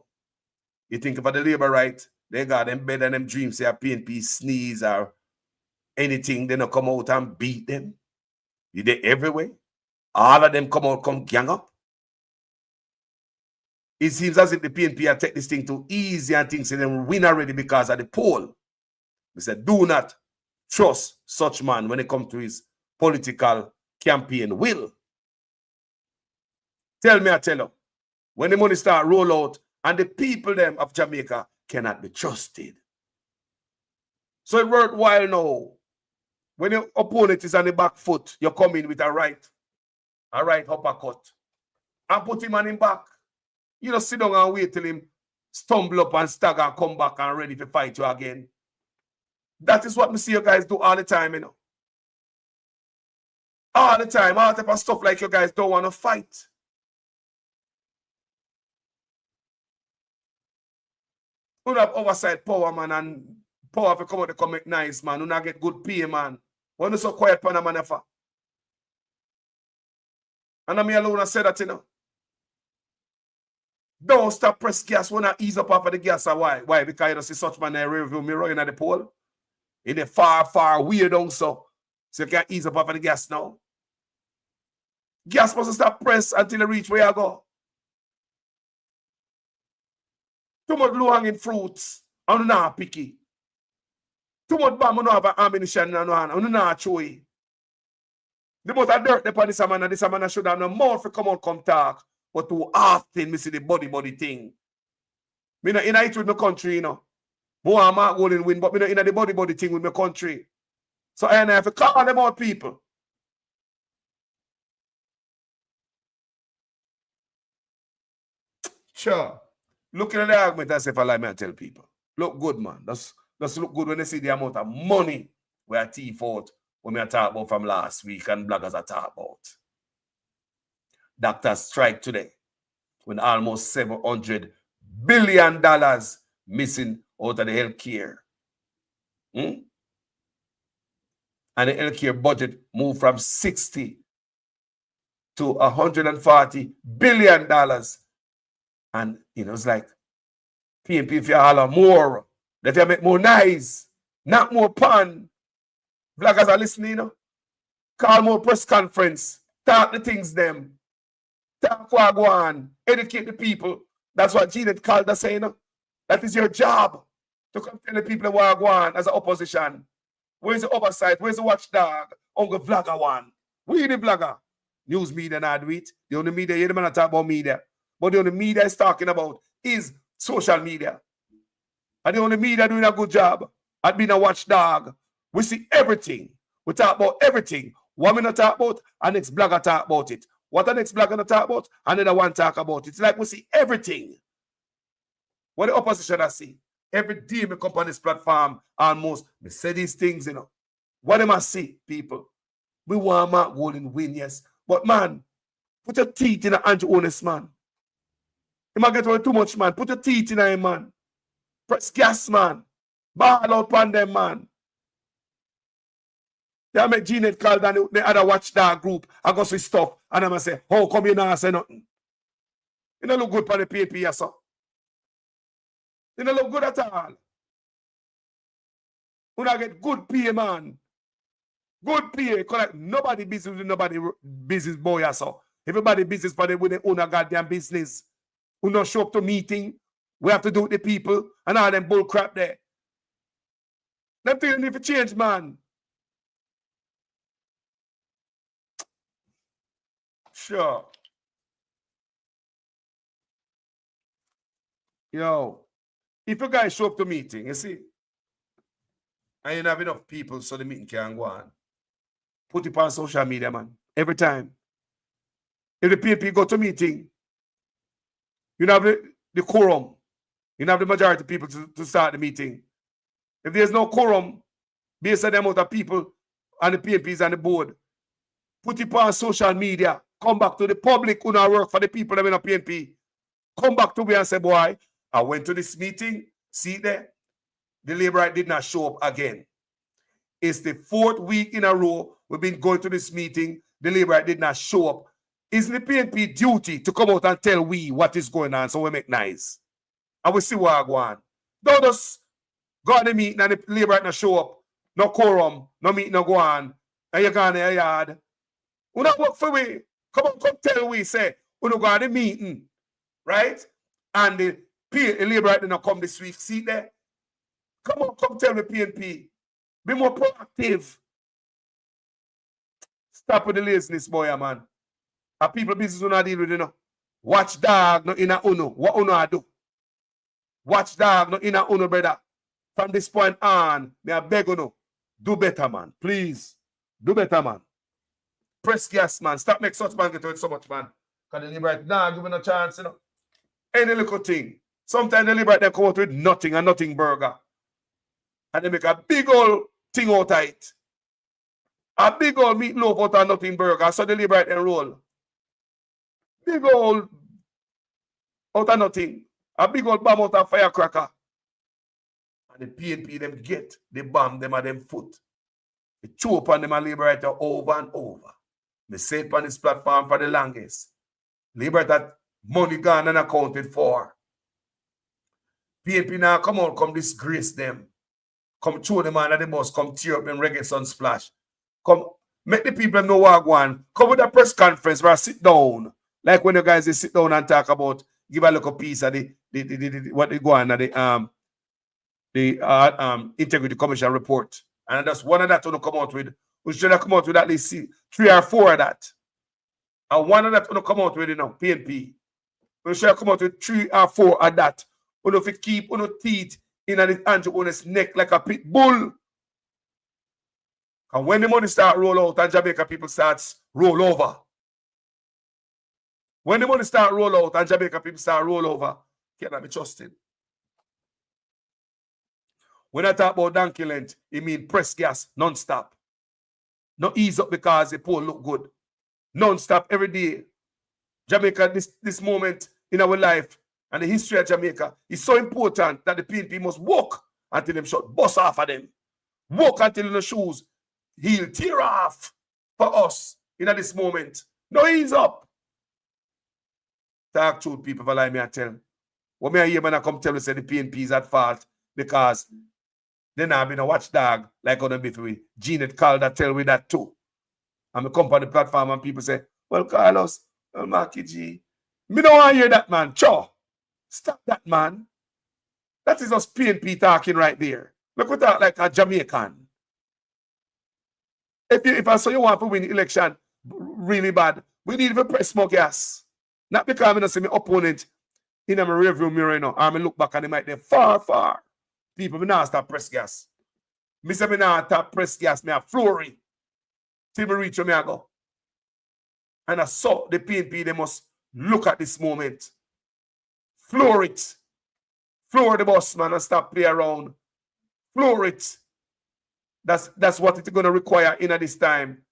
You think about the labor right, They got them bed and them dreams say a PNP sneeze or anything, they don't come out and beat them. They everywhere. All of them come out, come gang up. It seems as if the PNP are take this thing too easy and things, and them win already because of the poll. We said, do not trust such man when it comes to his political campaign will. Tell me, I tell you, when the money start roll out and the people them of Jamaica cannot be trusted. So it's worthwhile now. When your opponent is on the back foot, you come in with a right uppercut and put him on him back. You don't sit down and wait till him stumble up and stagger and come back and ready to fight you again. That is what we see you guys do all the time, you know. All the time, all type of stuff like you guys don't want to fight. You have oversight power, man, and power to come out to come make nice, man. You not get good pay, man. Why you so quiet, pan a man? And I'm alone I said that, you know. Don't stop press gas when I ease up off of the gas. Why? Why? Because you don't see such man in the rearview mirror in the pole. In the far, far way down so you can't ease up off of the gas now. Gas must stop press until you reach where you go. Too much low-hanging fruits, and you not picky. Too much bomb, you don't have ammunition in your hand, and you not chewy. The most of dirt upon this man should have no more for come out, come talk. But too often, me see the body thing. Me not in it with my country, you know. More I'm not going to win, but me not in the body thing with my country. So I have to call them out, people. Sure. Looking at the argument as if I like me and tell people. Look good, man. That's look good when they see the amount of money we are thief out when we are talking about from last week and bloggers are talking about. Doctors strike today with almost $700 billion missing out of the healthcare. And the healthcare budget moved from $60 to $140 billion. And, you know, it's like, PNP, if you holler more, if you make more noise, not more pun. Vloggers are listening, you know. Call more press conference. Talk the things them. Talk what go on. Educate the people. That's what Jeanette called us saying, you know. That is your job. To come tell the people what go on as an opposition. Where's the oversight? Where's the watchdog? Uncle Vlogger one. We the vlogger. News media not do it. The only media, you don't talk about media. But the only media is talking about is social media. And the only media doing a good job at being a watchdog. We see everything. We talk about everything. One minute talk about, and next blogger talk about it. What the next blogger talk about, another one talk about it. It's like we see everything. What the opposition I see. Every day we come on this platform almost. We say these things, you know. What am I see, people? We want Mark Golden win, yes. But man, put your teeth in an Andrew Honest man. You might get away too much, man. Put your teeth in him, man. Press gas, man. Ball out on them, man. They make Jeanette call down the other watchdog group. I go see stuff. And I'm going to say, how come you not say nothing? You don't look good for the paper, yes, sir. You don't look good at all. You don't get good pay, man. Good pay. Because nobody business with nobody business boy, yes, sir. Everybody business for them with their own goddamn business. We don't show up to meeting. We have to do with the people and all them bull crap there. Them things need to change, man. Sure. Yo, if you guys show up to meeting, you see, and you don't have enough people so the meeting can go on, put it on social media, man. Every time. If the people go to meeting, you don't have the quorum. You don't have the majority of people to start the meeting. If there's no quorum, based on the amount of people and the PNPs and the board, put it on social media. Come back to the public who not work for the people that in a PNP. Come back to me and say, boy, I went to this meeting. See there? The Labour did not show up again. It's the 4th week in a row we've been going to this meeting. The Labour did not show up. It's the PNP duty to come out and tell we what is going on so we make nice. And we see what I go on. Don't just go to the meeting and the labor not show up. No quorum, no meeting, no go on. And you go in your yard. We not work for we. Come on, come tell we, say, we don't go to the meeting. Right? And the labor right now come this week. See there? Come on, come tell me, PNP. Be more proactive. Stop with the laziness, boy, man. A people business will not deal with, you know. Watchdog, not in a uno. What uno I do? Watchdog, not in a uno, brother. From this point on, me I beg you, do better, man. Please. Do better, man. Press gas, man. Stop make such man get away so much, man. Because the liberate, nah, give me no chance, you know. Any little thing. Sometimes the liberate, they come out with nothing, a nothing burger. And they make a big old thing out of it. A big old meatloaf out of nothing burger. So the liberate and roll. Big old out of nothing. A big old bomb out of firecracker. And the PNP them get the bomb them at them foot. They chew upon them and liberator over and over. They say it on this platform for the longest. Liberator money gone and accounted for. PNP now come on, come disgrace them. Come chew them under the bus, come tear up them reggae sun splash. Come make the people know what I want. Come with a press conference where I sit down. Like when you guys they sit down and talk about, give a little piece of the what they go on at the Integrity Commission report. And that's one of that to come out with. We should have come out with at least 3 or 4 of that. And one of that to come out with, you know, PNP. We should have come out with 3 or 4 of that. We if you keep on teeth in the Andrew's neck like a pit bull. And when the money start roll out and Jamaica people starts roll over. When the money start roll out and Jamaica people start roll over, cannot be trusted. When I talk about donkey length, it means press gas non-stop. No ease up because the poll look good. Non-stop every day. Jamaica, this moment in our life and the history of Jamaica is so important that the PNP must walk until them shot bust off of them. Walk until the shoes heel tear off for us in this moment. No ease up. Talk truth, people, for lie me I tell. What me I hear when I come tell you say the PNP is at fault because then I've been a watchdog like on the before. Jeanette Calder tell me that too. I'm a come on the platform and people say, well, Carlos, well, Marky G. Me don't want to hear that, man. Cho. Stop that, man. That is us PNP talking right there. Look at that like a Jamaican. If I saw you want to win the election really bad, we need to press more gas. Not because I'm going to see my opponent in my rearview mirror, you know, or I look back and they might be far, far. People, me not stop press gas. Me say me not stop press gas. Me a flurry. Till me reach where me I go. And I saw the PNP, they must look at this moment. Floor it. Floor the boss, man, and stop play around. Floor it. That's what it's going to require in this time.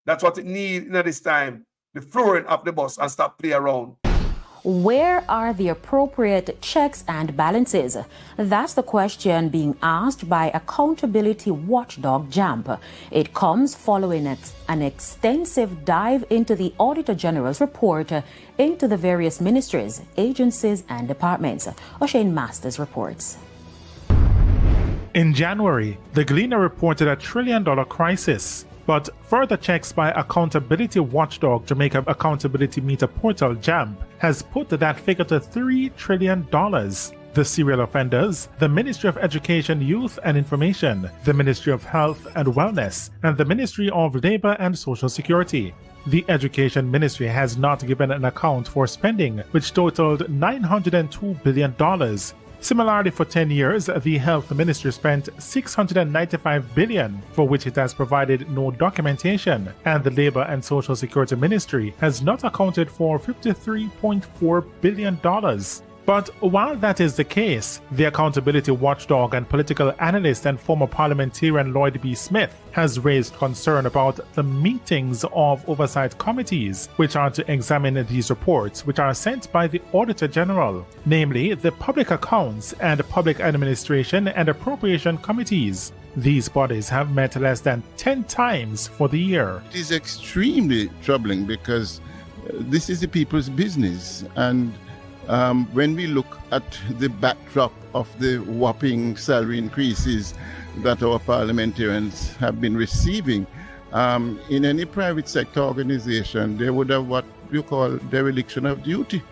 That's what it needs in this time. The flooring of the bus and stop play around. Where are the appropriate checks and balances? That's the question being asked by accountability watchdog JAMP. It comes following an extensive dive into the Auditor General's report into the various ministries, agencies, and departments. O'Shane Masters reports. In January, the Gleaner reported a $1 trillion crisis. But further checks by accountability watchdog Jamaica Accountability Meter Portal JAMP has put that figure to $3 trillion. The serial offenders, the Ministry of Education, Youth and Information, the Ministry of Health and Wellness, and the Ministry of Labour and Social Security. The Education Ministry has not given an account for spending, which totaled $902 billion. Similarly, for 10 years, the Health Ministry spent $695 billion, for which it has provided no documentation, and the Labour and Social Security Ministry has not accounted for $53.4 billion. But while that is the case, the accountability watchdog and political analyst and former parliamentarian Lloyd B. Smith has raised concern about the meetings of oversight committees, which are to examine these reports, which are sent by the Auditor General, namely the Public Accounts and Public Administration and Appropriation Committees. These bodies have met less than 10 times for the year. It is extremely troubling because this is the people's business, and When we look at the backdrop of the whopping salary increases that our parliamentarians have been receiving, in any private sector organization, they would have what you call dereliction of duty.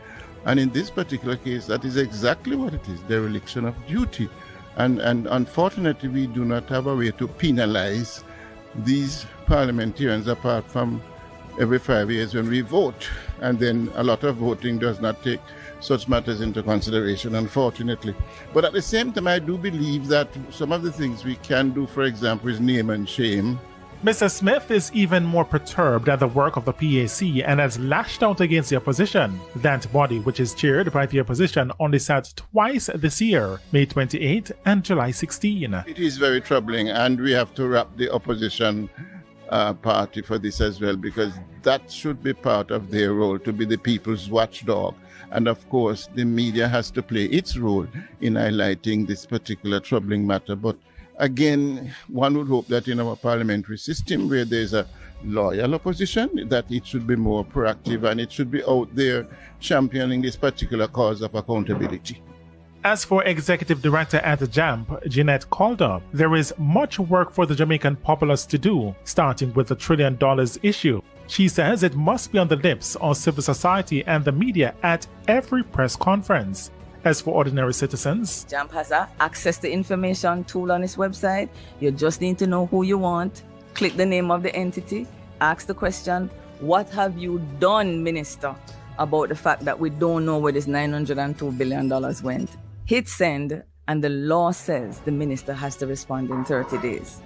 And in this particular case, that is exactly what it is, dereliction of duty. And unfortunately, we do not have a way to penalize these parliamentarians apart from every 5 years when we vote. And then a lot of voting does not take such matters into consideration, unfortunately. But at the same time, I do believe that some of the things we can do, for example, is name and shame. Mr. Smith is even more perturbed at the work of the PAC and has lashed out against the opposition. That body, which is chaired by the opposition, only sat twice this year, May 28 and July 16. It is very troubling, and we have to wrap the opposition party for this as well, because that should be part of their role, to be the people's watchdog. And of course, the media has to play its role in highlighting this particular troubling matter. But again, one would hope that in our parliamentary system, where there's a loyal opposition, that it should be more proactive and it should be out there championing this particular cause of accountability. As for Executive Director at JAMP, Jeanette Calder, there is much work for the Jamaican populace to do, starting with the $1 trillion issue. She says it must be on the lips of civil society and the media at every press conference. As for ordinary citizens, JAMP has access to information tool on its website. You just need to know who you want, click the name of the entity, ask the question, what have you done, Minister, about the fact that we don't know where this $902 billion went? Hit send, and the law says the minister has to respond in 30 days.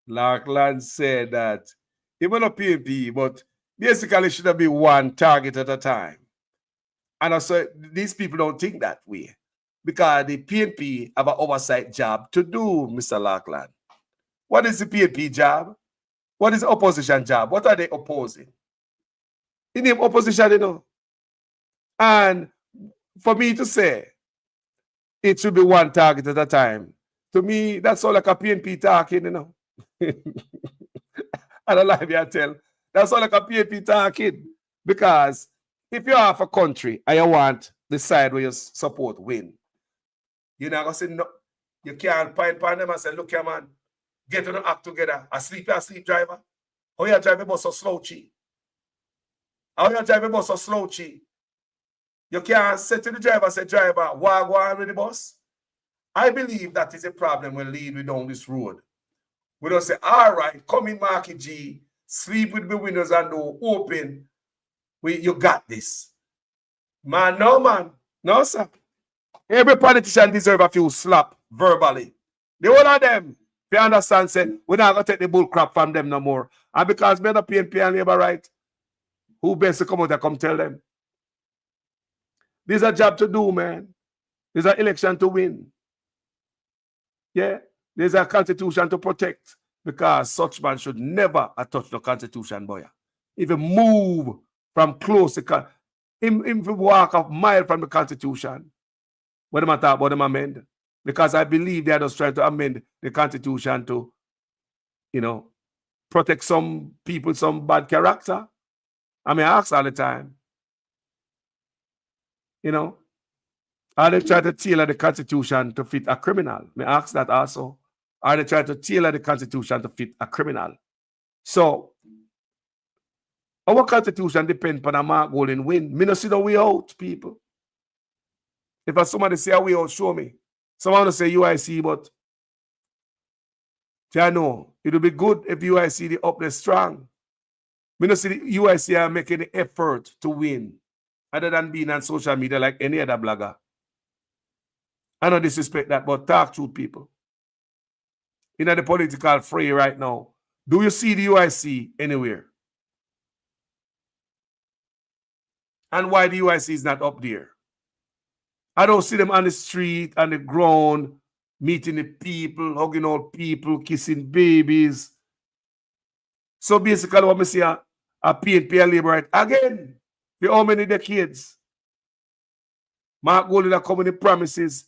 Larkland said that it will not PNP, but basically it should be one target at a time. And also, these people don't think that way, because the PNP have an oversight job to do, Mr. Larkland. What is the PNP job? What is the opposition job? What are they opposing? In the opposition, you know. And for me to say it should be one target at a time, to me, that's all like a PNP talking, you know. I don't like me, I tell. That's all like a PNP talking. Because if you have a country and you want the side where you support win, you're not going to say, no, you can't point upon them and say, look here, man, get on the act together. A sleep driver. How you drive a bus so slow, chi? How you drive a bus so slow, chi? You can't say to the driver, say, driver, walk with the bus. I believe that is a problem when lead we down this road. We don't say, all right, come in, Marky G, sleep with the windows and door open. You got this. Man, no, man. No, sir. Every politician deserves a few slap verbally. The one of them, if you understand, say, we're not going to take the bull crap from them no more. And because we're not PNP and labor right, who best to come out and come tell them? There's a job to do, man. There's an election to win. Yeah, there's a constitution to protect, because such man should never touch the constitution, boy. If you move from close to if you walk a mile from the constitution, what am I talking about them amend? Because I believe they are just trying to amend the constitution to, you know, protect some people, some bad character. I mean, I ask all the time. You know, are they trying to tailor the Constitution to fit a criminal? May I ask that also? Are they trying to tailor the Constitution to fit a criminal? So, our Constitution depends on a mark goal and win. Me no see the way out, people. If somebody say a way out, show me. Someone will say UIC, but I know it would be good if UIC the up there strong. Me no see the UIC are making the effort to win, other than being on social media like any other blogger. I don't disrespect that, but talk to people. In the political fray right now, do you see the UIC anywhere? And why the UIC is not up there? I don't see them on the street, on the ground, meeting the people, hugging old people, kissing babies. So basically what I see a PNP and labor right again. For how many decades? Mark Golding are coming in promises.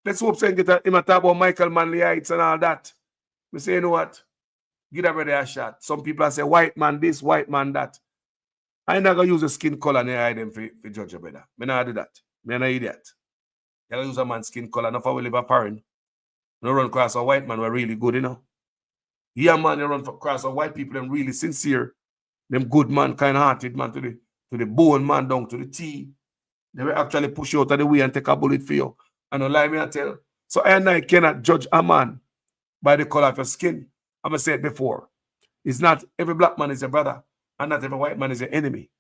Let's hope so get him a talk about Michael Manley Heights and all that. We say, you know what? Give that brother a shot. Some people say white man this, white man that. I'm not going to use a skin color and hide them for judge your brother. I'm not do that. I'm not idiot. You use a man's skin color. Enough I will live a foreign. No run across a white man were really good, you know. Yeah, man, they run across a white people, them really sincere. Them good man, kind hearted man to the bone man down to the T. They will actually push you out of the way and take a bullet for you. And don't lie me and tell. So I cannot judge a man by the color of your skin. I'm going to say it before. It's not every black man is your brother, and not every white man is your enemy.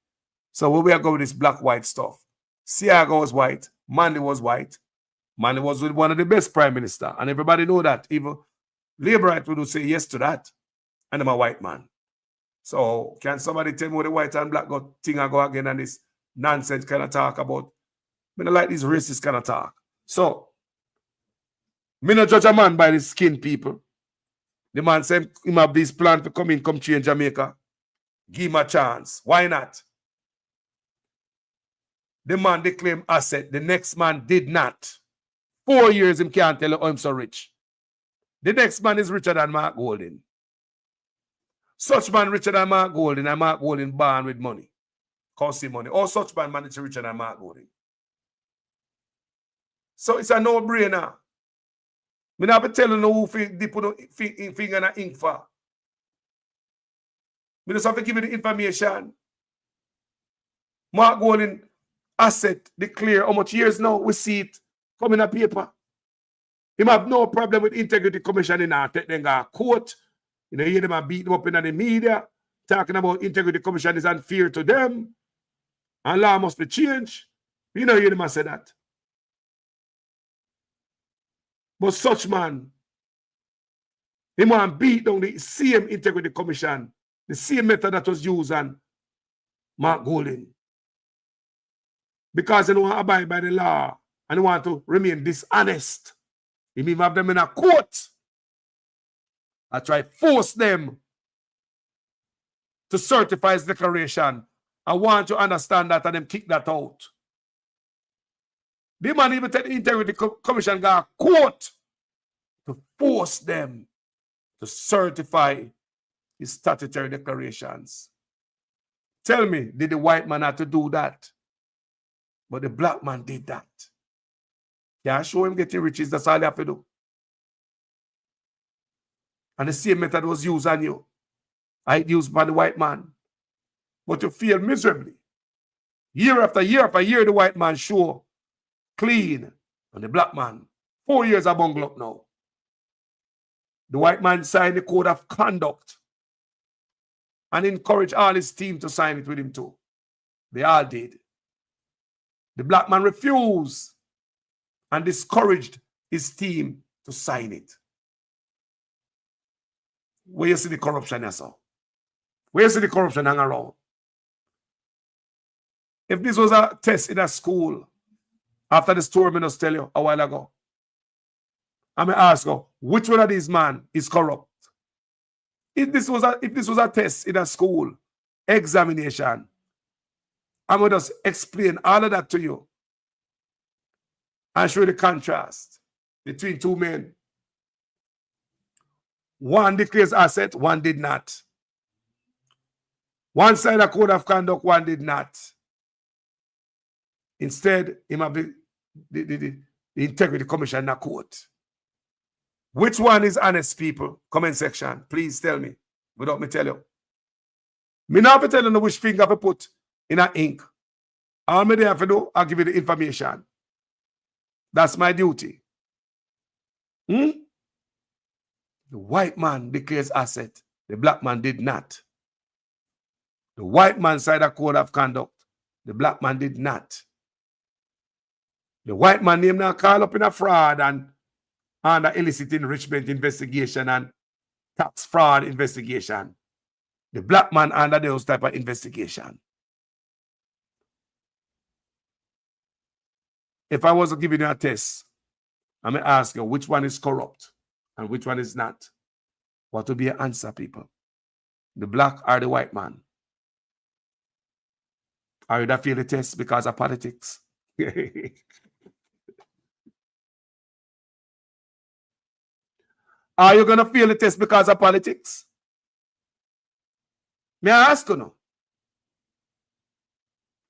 So where we are going with this black-white stuff. Siaga was white. Manley was white. Manley was one of the best prime minister. And everybody know that. Even Labour right would say yes to that. And I'm a white man. So can somebody tell me what the white and black thing I go again and this nonsense kind of talk about? I don't like these racist kind of talk. So, me not judge a man by his skin, people. The man said him have this plan to come change Jamaica. Give him a chance. Why not? The man they claim asset. The next man did not. 4 years him can't tell you I'm so rich. The next man is richer than Mark Golding. Such man richer than Mark Golding, and Mark Golding born with money. Costing money. Or such man is richer than Mark Golding. So it's a no-brainer. Me not be telling you who dip on finger in ink for. Me just have to give you the information. Mark Golding asset declare how much years now we see it come in a paper. Him have no problem with integrity commission in our take them go court. You know, hear them beat them up in the media, talking about integrity commission is unfair to them. And law must be changed. You know, hear them say that. But such man, he want to beat down the same integrity commission, the same method that was used on Mark Golding. Because they don't want to abide by the law and they want to remain dishonest. He even have them in a court. I try to force them to certify his declaration. I want to understand that and them kick that out. The man even take the integrity commission got a court to force them to certify his statutory declarations. Tell me, did the white man have to do that? But the black man did that. Yeah, show him getting riches. That's all you have to do. And the same method was used on you. I used by the white man. But you fail miserably. Year after year after year, the white man show clean. And the black man, 4 years a bungle up now. The white man signed the code of conduct and encouraged all his team to sign it with him too. They all did. The black man refused and discouraged his team to sign it. Where you see the corruption, yes, sir? Where you see the corruption hang around? If this was a test in a school, after the story I just tell you a while ago, I'm going to ask you, which one of these men is corrupt? If this was a test in a school, examination, I'm going to just explain all of that to you and show the contrast between two men. One declares asset, one did not. One signed a code of conduct, one did not. Instead, he might be the integrity commission in a court. Which one is honest, people? Comment section. Please tell me. Without me tell you. Me not have to tell you which finger to put in a ink. All me have to do, I'll give you the information. That's my duty. The white man declares asset. The black man did not. The white man signed a code of conduct. The black man did not. The white man name now call up in a fraud and under illicit enrichment investigation and tax fraud investigation. The black man under those type of investigation. If I was to give you a test, I'm going to ask you which one is corrupt and which one is not. What will be your answer, people? The black or the white man? Are you that feel the test because of politics? Are you going to feel the test because of politics? May I ask you now?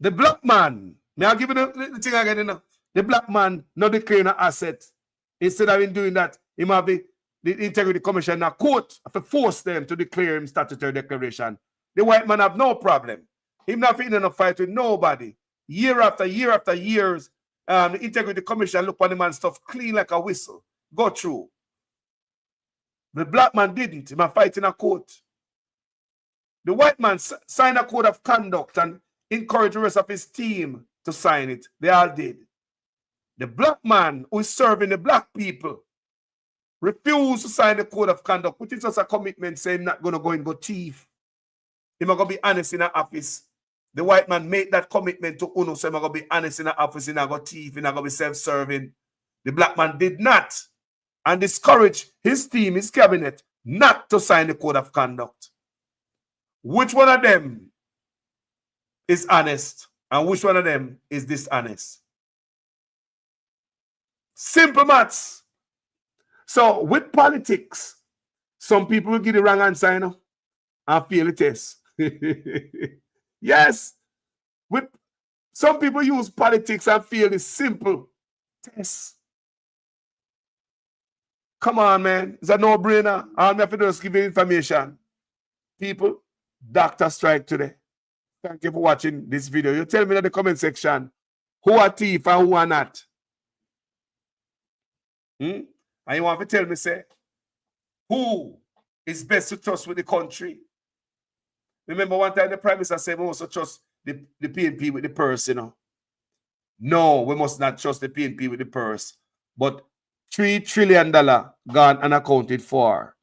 The black man, may I give you the thing again, you know? The black man not declaring an asset. Instead of him doing that, he might be the Integrity Commission court to force them to declare him statutory declaration. The white man have no problem. Him not in a fight with nobody. Year after year after years, the Integrity Commission look on the man stuff clean like a whistle. Go through. The black man didn't. He might fight in a court. The white man signed a code of conduct and encouraged the rest of his team to sign it. They all did. The black man who is serving the black people refused to sign the code of conduct, which is just a commitment saying not going to go and go thief. He's not going to be honest in the office. The white man made that commitment to UNO, so he's not going to be honest in the office, he's not going to thief, he's not going to be self-serving. The black man did not, and discouraged his team, his cabinet, not to sign the code of conduct. Which one of them is honest and which one of them is dishonest? Simple maths. So with politics, some people will give the wrong answer, you know, and fail the test. Yes. With some people use politics and fail the simple test. Come on, man. It's a no-brainer. All I have to do is give you information. People, doctor strike today. Thank you for watching this video. You tell me in the comment section who are thief and who are not. And you want to tell me, say, who is best to trust with the country? Remember one time the Prime Minister said we also trust the PNP with the purse, you know. No, we must not trust the PNP with the purse. But $3 trillion gone unaccounted for.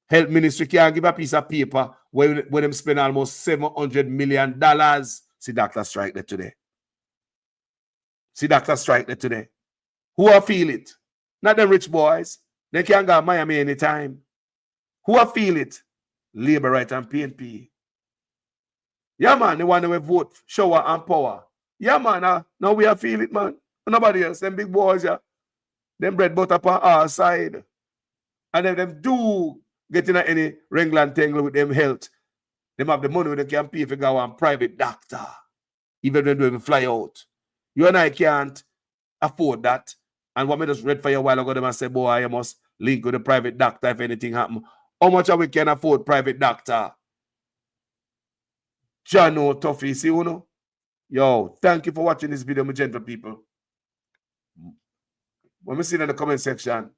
Health Ministry can't give a piece of paper when them spend almost $700 million. See doctor strike there today. See doctor strike there today. Who will feel it? Not the rich boys. They can't go to Miami anytime. Who will feel it? Labour Right and PNP. Yeah, man, the one that will vote, shower and power. Yeah, man, now we feel it, man. Nobody else, them big boys, yeah. Them bread butter on our side. And if them do get in any wrangle and tangle with them health, them have the money when they can pay if you go on private doctor. Even when they don't even fly out. You and I can't afford that. And what me just read for you a while ago, them and say, boy, you must link with the private doctor if anything happen. How much are we can afford private doctor? Jano Tuffy, see you know? Yo, thank you for watching this video, my gentle people. When we see in the comment section,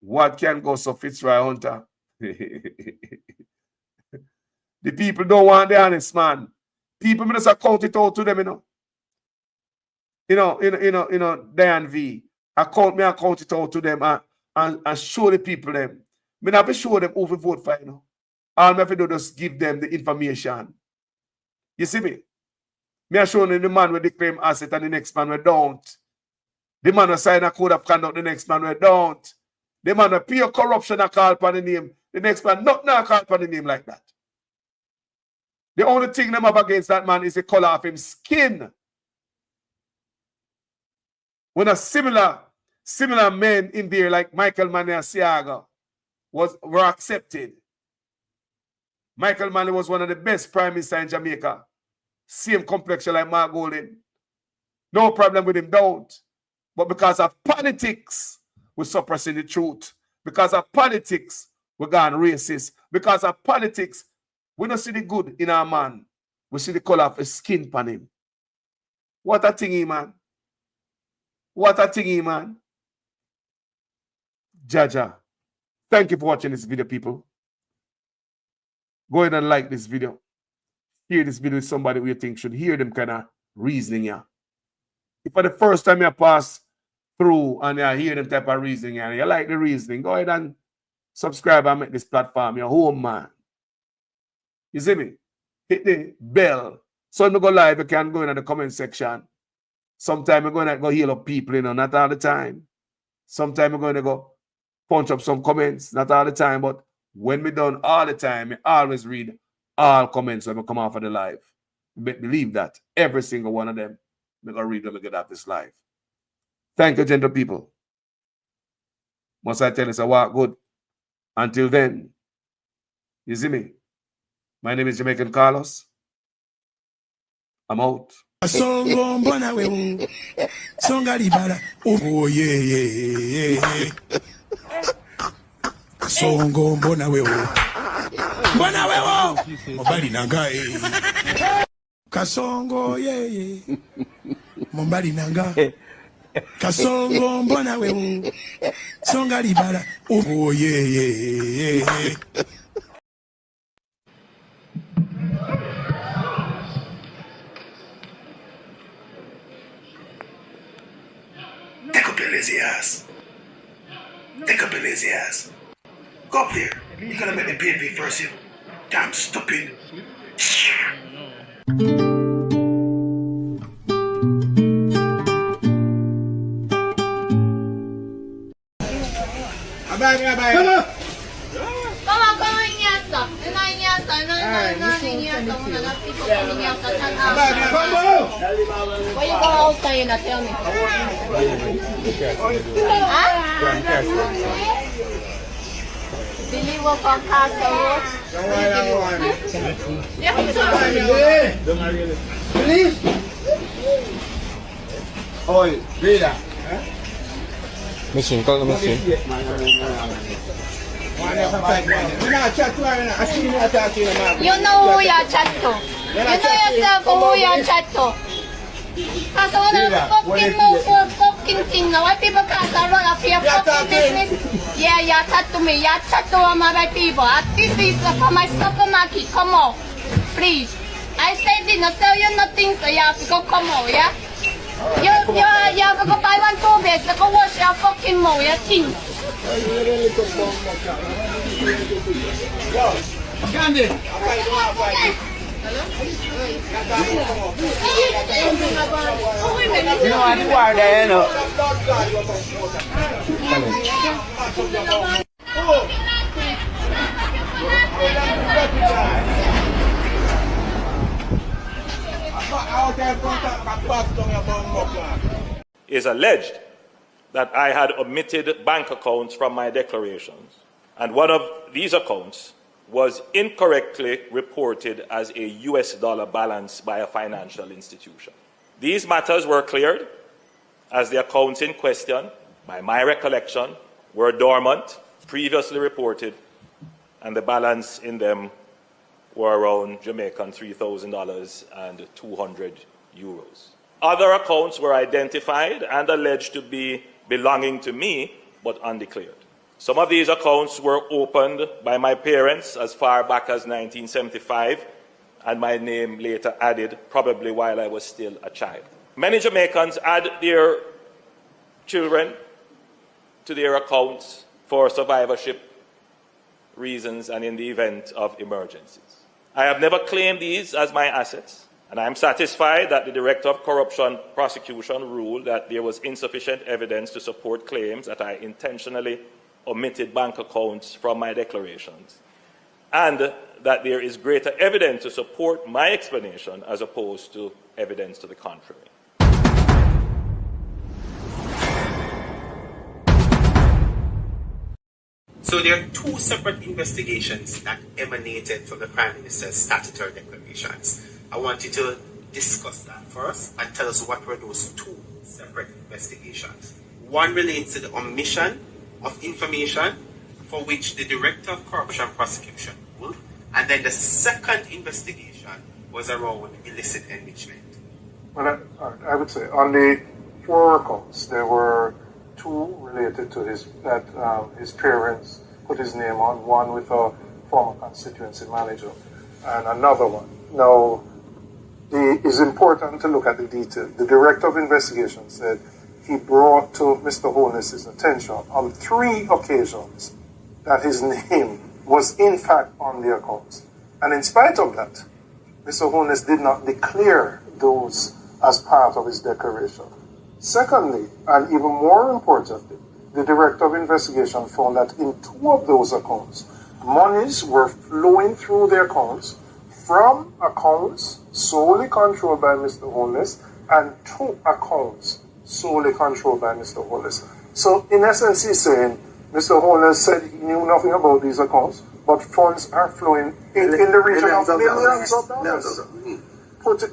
what can go so Fitzroy Hunter? The people don't want the honest man. People just account it out to them, you know. You know, Diane V. Account it out to them and show the people them. I have to show them who we vote for, you know. All I have to do is just give them the information. You see me? I show them the man will declare asset and the next man will don't. The man will sign a code of conduct, the next man will don't. The man will pure corruption and call upon the name. The next man not call upon the name like that. The only thing them have against that man is the color of his skin. When a similar men in there like Michael Manley and Siaga were accepted. Michael Manley was one of the best prime ministers in Jamaica. Same complexion like Mark Golding. No problem with him, don't. But because of politics, we're suppressing the truth. Because of politics, we're gone racist. Because of politics, we don't see the good in our man. We see the color of his skin on him. What a thingy, man. What a thingy, man. Jaja. Thank you for watching this video, people. Go ahead and like this video. Hear this video with somebody who you think should hear them kind of reasoning, yeah. If for the first time you pass through and you hear them type of reasoning and you like the reasoning, go ahead and subscribe and make this platform your home, man. You see me? Hit the bell. So when we go live, you can go in the comment section. Sometimes we're going to go heal up people, you know, not all the time. Sometimes we're going to go punch up some comments, not all the time, but when we done all the time, I always read all comments when we come off of the live. Believe that. Every single one of them, we're going to read when we get off this live. Thank you, gentle people. Must I tell you, so walk good. Until then, you see me? My name is Jamaican Carlos. I'm out. Songo mbona wewe songa libala oh yeah Songo mbona wewe Mombali nanga Kasongo yeah Mombali nanga Kasongo mbona wewe songa libala oh yeah Take up your lazy ass. Take up your lazy ass. Go up there. You're gonna make me pay me first, you damn stupid. Why you go outside and not tell me? Deliver from Castle Road. Please. Oi, Vida. Machine, call the machine. You know who you're chat to. You know yourself who you're chat to. Cause I wanna fucking move for a fucking thing now. Why people can't run off your fucking business? Yeah, you chat to me. You chat to all my people. This is for my supermarket. Come on, please. I said didn't sell you nothing, so you have to go come out, yeah? You have to go buy 1 2 beds. You go wash your fucking mouth, you think? Candy. No, I do are there, no. Is alleged that I had omitted bank accounts from my declarations, and one of these accounts was incorrectly reported as a US dollar balance by a financial institution. These matters were cleared as the accounts in question, by my recollection, were dormant, previously reported, and the balance in them were around Jamaican $3,000 and 200 euros. Other accounts were identified and alleged to be belonging to me, but undeclared. Some of these accounts were opened by my parents as far back as 1975, and my name later added, probably while I was still a child. Many Jamaicans add their children to their accounts for survivorship reasons and in the event of emergencies. I have never claimed these as my assets, and I am satisfied that the Director of Corruption Prosecution ruled that there was insufficient evidence to support claims that I intentionally omitted bank accounts from my declarations, and that there is greater evidence to support my explanation as opposed to evidence to the contrary. So there are 2 separate investigations that emanated from the Prime Minister's statutory declarations. I want you to discuss that first and tell us what were those 2 separate investigations. One relates to the omission of information for which the Director of Corruption Prosecution ruled, and then the second investigation was around illicit enrichment. Well, I would say on the 4 accounts, there were 2 related to his parents put his name on, one with a former constituency manager and another one. Now, it's important to look at the detail. The Director of Investigation said he brought to Mr. Holness's attention on 3 occasions that his name was in fact on the accounts. And in spite of that, Mr. Holness did not declare those as part of his declaration. Secondly, and even more importantly, the Director of Investigation found that in 2 of those accounts, monies were flowing through the accounts from accounts solely controlled by Mr. Holness and 2 accounts solely controlled by Mr. Holness. So in essence, he's saying Mr. Holness said he knew nothing about these accounts, but funds are flowing in the region of millions of dollars.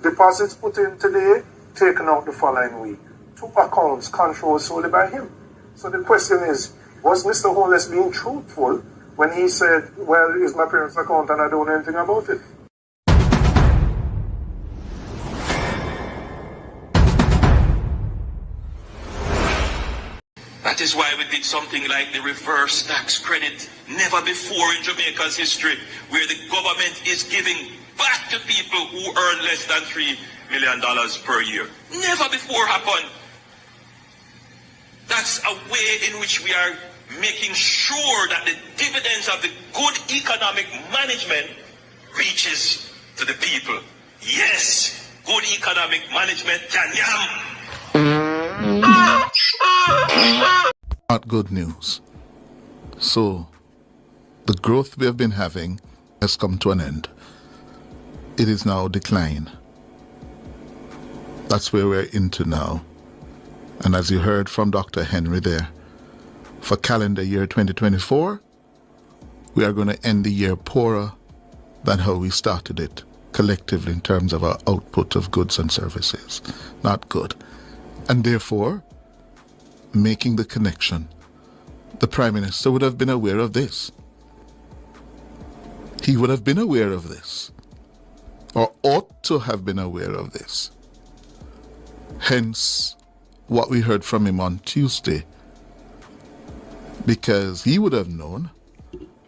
deposits put in today, taken out the following week. 2 accounts controlled solely by him. So the question is, was Mr. Holness being truthful when he said, well, it's my parents' account and I don't know anything about it? That is why we did something like the reverse tax credit. Never before in Jamaica's history, where the government is giving back to people who earn less than $3 million per year. Never before happened. That's a way in which we are making sure that the dividends of the good economic management reaches to the people. Yes, good economic management can yam. Not good news. So, the growth we have been having has come to an end. It is now decline. That's where we're into now. And as you heard from Dr. Henry there, for calendar year 2024, we are going to end the year poorer than how we started it, collectively in terms of our output of goods and services. Not good. And therefore, making the connection, the Prime Minister would have been aware of this. He would have been aware of this, or ought to have been aware of this. Hence, what we heard from him on Tuesday, because he would have known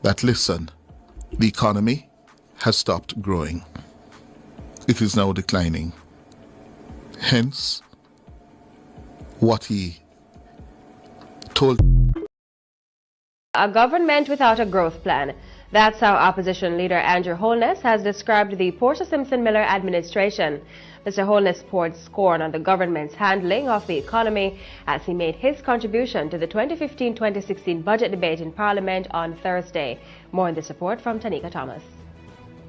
that, listen, the economy has stopped growing. It is now declining. Hence, what he told. A government without a growth plan. That's how opposition leader Andrew Holness has described the Portia Simpson Miller administration. Mr. Holness poured scorn on the government's handling of the economy as he made his contribution to the 2015-2016 budget debate in Parliament on Thursday. More in this report from Tanika Thomas.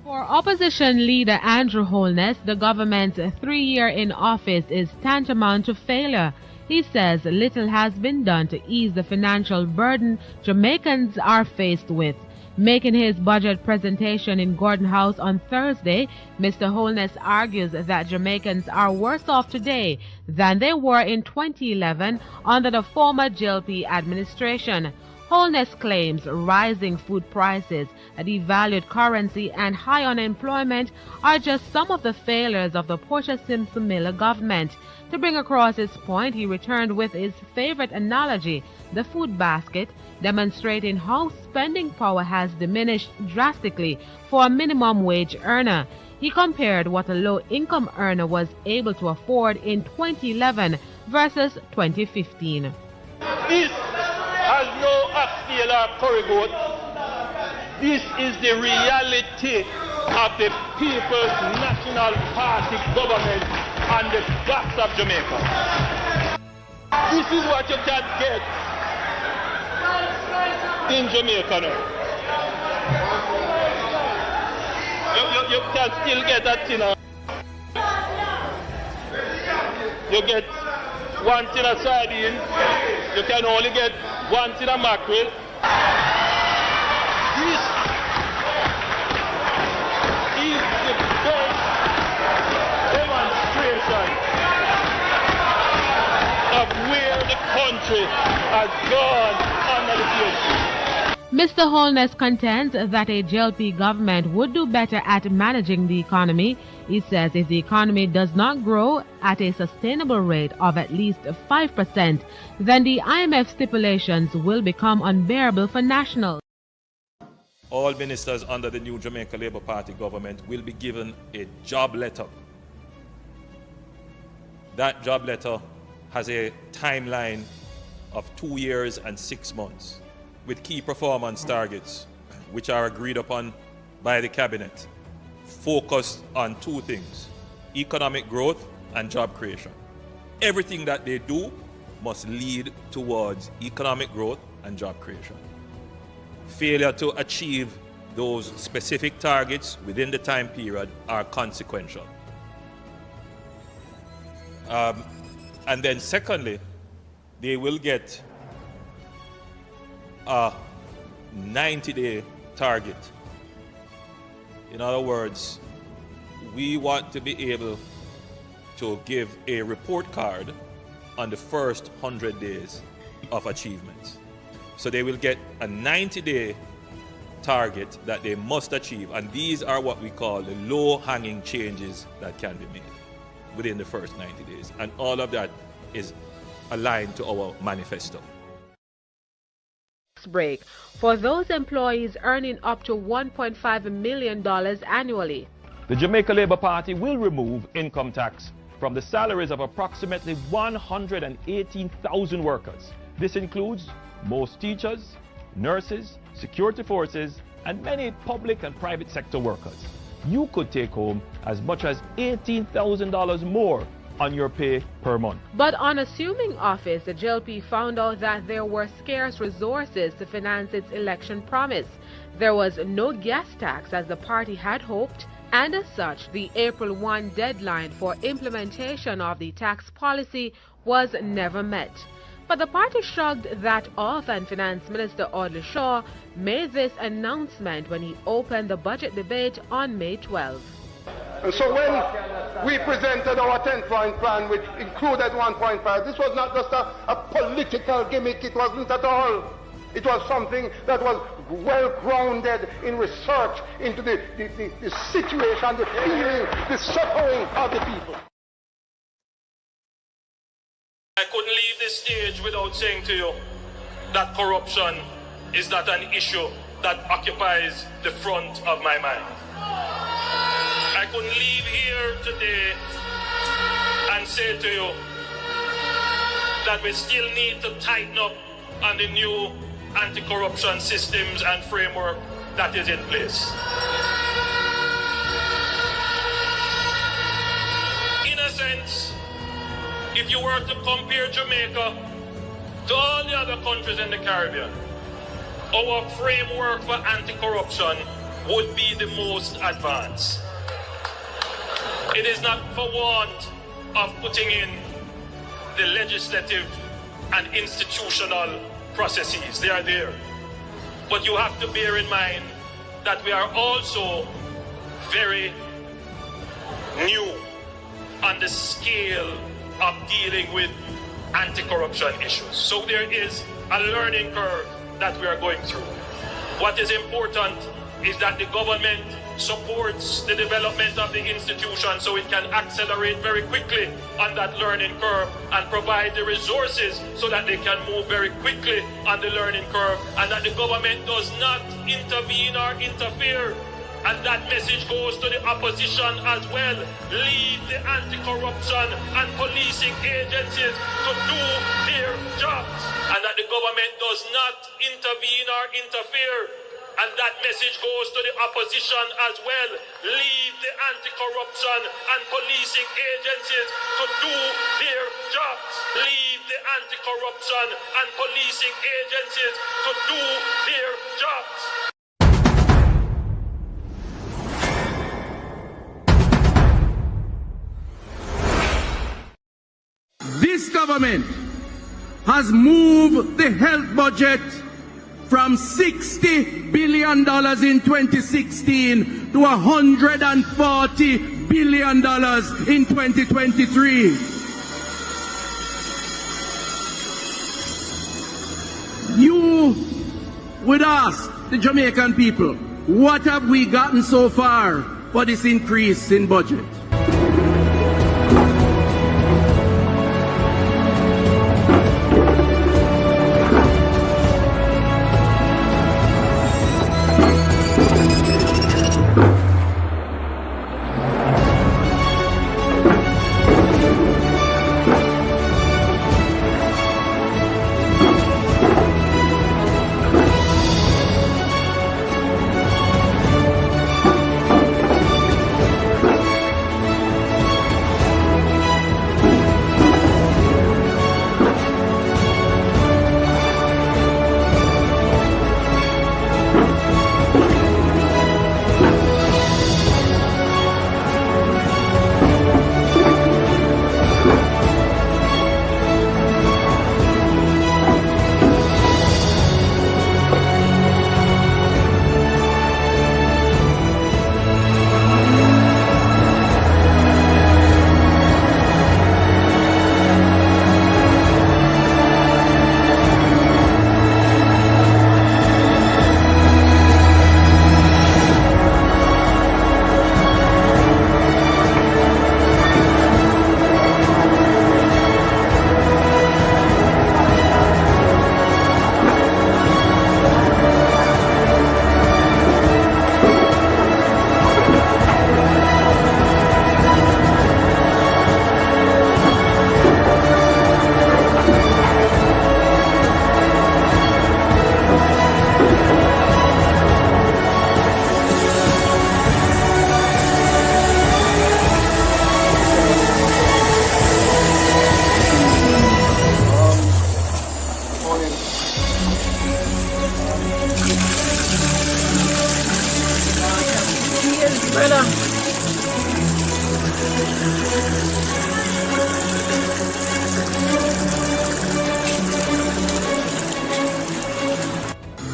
For opposition leader Andrew Holness, the government's 3-year in office is tantamount to failure. He says little has been done to ease the financial burden Jamaicans are faced with. Making his budget presentation in Gordon House on Thursday, Mr. Holness argues that Jamaicans are worse off today than they were in 2011 under the former JLP administration. Holness claims rising food prices, a devalued currency, and high unemployment are just some of the failures of the Portia Simpson Miller government. To bring across his point, he returned with his favorite analogy, the food basket, demonstrating how spending power has diminished drastically for a minimum wage earner. He compared what a low-income earner was able to afford in 2011 versus 2015. This has no upscale or curry goat. This is the reality of the People's National Party government and the facts of Jamaica. This is what you can get in Jamaica now. You can still get a tin. You get 1 tin of sardine. You can only get 1 tin of mackerel. This is the best demonstration of where the country has gone under the PSP. Mr. Holness contends that a JLP government would do better at managing the economy. He says if the economy does not grow at a sustainable rate of at least 5%, then the IMF stipulations will become unbearable for nationals. All ministers under the new Jamaica Labour Party government will be given a job letter. That job letter has a timeline of 2 years and 6 months with key performance targets which are agreed upon by the cabinet, focused on 2 things: economic growth and job creation. Everything that they do must lead towards economic growth and job creation. Failure to achieve those specific targets within the time period are consequential. And then secondly, they will get a 90-day target. In other words, we want to be able to give a report card on the first 100 days of achievements. So they will get a 90-day target that they must achieve, and these are what we call the low-hanging changes that can be made within the first 90 days. And all of that is aligned to our manifesto. Break for those employees earning up to $1.5 million annually. The Jamaica Labour Party will remove income tax from the salaries of approximately 118,000 workers. This includes most teachers, nurses, security forces, and many public and private sector workers. You could take home as much as $18,000 more on your pay per month. But on assuming office, the JLP found out that there were scarce resources to finance its election promise. There was no gas tax as the party had hoped, and as such, the April 1 deadline for implementation of the tax policy was never met. But the party shrugged that off, and Finance Minister Audley Shaw made this announcement when he opened the budget debate on May 12. And so when we presented our 10-point plan, which included 1.5, this was not just a political gimmick. It wasn't at all. It was something that was well grounded in research into the situation, the feeling, the suffering of the people. I couldn't leave this stage without saying to you that corruption is not an issue that occupies the front of my mind. I couldn't leave here today and say to you that we still need to tighten up on the new anti-corruption systems and framework that is in place. In a sense, if you were to compare Jamaica to all the other countries in the Caribbean, our framework for anti-corruption would be the most advanced. It is not for want of putting in the legislative and institutional processes. They are there. But you have to bear in mind that we are also very new on the scale of dealing with anti-corruption issues. So there is a learning curve that we are going through. What is important is that the government supports the development of the institution so it can accelerate very quickly on that learning curve and provide the resources so that they can move very quickly on the learning curve, and that the government does not intervene or interfere. And that message goes to the opposition as well. Leave the anti-corruption and policing agencies to do their jobs, and that the government does not intervene or interfere. And that message goes to the opposition as well. Leave the anti-corruption and policing agencies to do their jobs. Leave the anti-corruption and policing agencies to do their jobs. This government has moved the health budget from $60 billion in 2016 to $140 billion in 2023. You would ask the Jamaican people, what have we gotten so far for this increase in budget?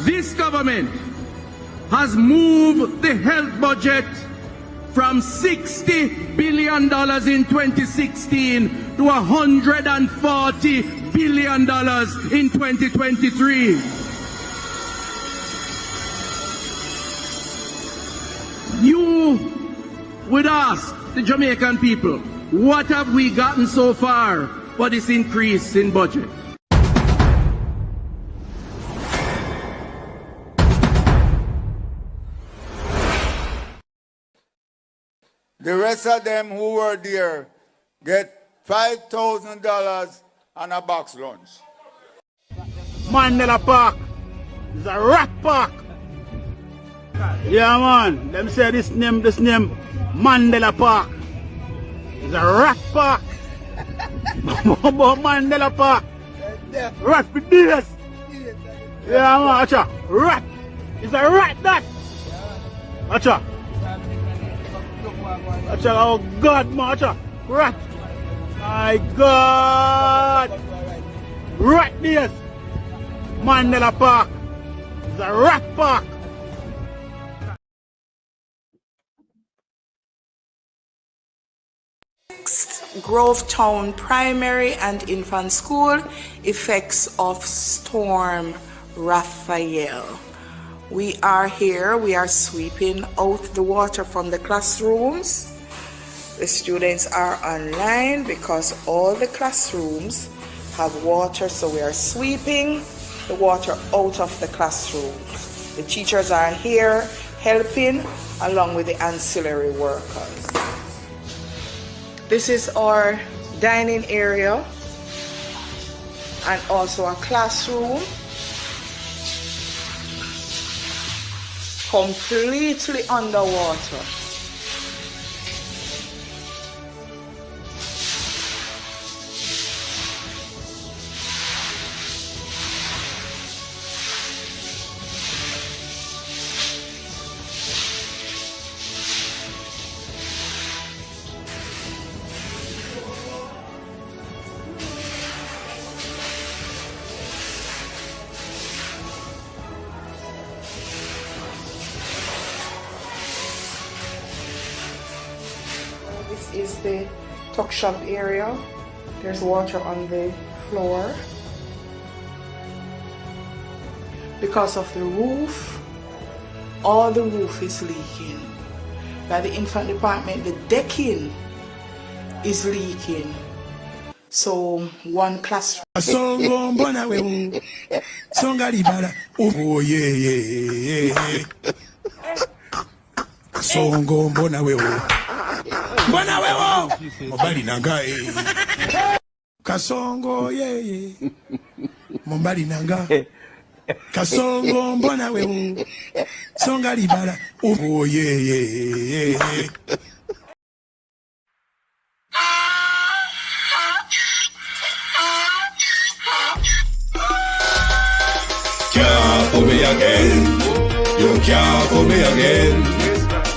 This government has moved the health budget from $60 billion in 2016 to $140 billion in 2023. You would ask the Jamaican people, what have we gotten so far for this increase in budget? The rest of them who were there get $5,000 and a box lunch. Mandela Park is a rat park. Yeah, man. Them say this name, Mandela Park. It's a rat park. Mandela Park. Rat for days. Yeah, man. Acha. Rat. It's a rat that. Acha. Acha. Oh God, man. Acha. Rat. My God. Rat days. Mandela Park. It's a rat park. Grovetown Primary and Infant School, effects of Storm Raphael. We are here, we are sweeping out the water from the classrooms. The students are online because all the classrooms have water, so we are sweeping the water out of the classrooms. The teachers are here helping along with the ancillary workers. This is our dining area and also a classroom, completely underwater. This is the tuck shop area. There's water on the floor. Because of the roof, all the roof is leaking. By the infant department, the decking is leaking. So one classroom. Mbona wewe mbali nanga Kasongo mbali nanga Kasongo mbona wewe songa libala Can't pull me again. You can't pull me again.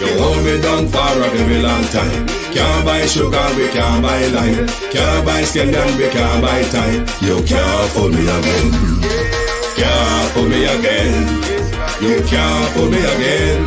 You hold me down for a very long time. Can't buy sugar, we can't buy lime. Can't buy scandal, we can't buy time. You can't fool me again. Can't fool me again. You can't fool me again.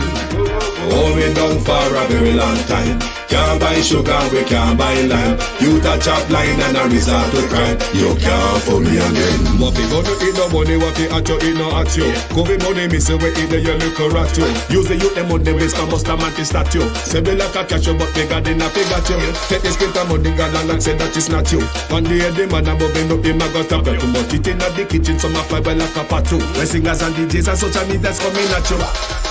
Hold me down for a very long time. Can't buy sugar, we can't buy lime. You touch up line and a resort to crime. You can't fool me again. What we gonna eat no money, what we at you, eat no at you. Covid money, me say we eat the your little rat you. Use the youth, them money, waste and bust a man to statue. Say we like a cash, but bigger than a figure you. Take the spit of money, God and say that it's not you. On the head, the man above him, up him, I got a belt. Too much it in the kitchen, some a fly well like a patu. When singers and DJs and social media's coming at you.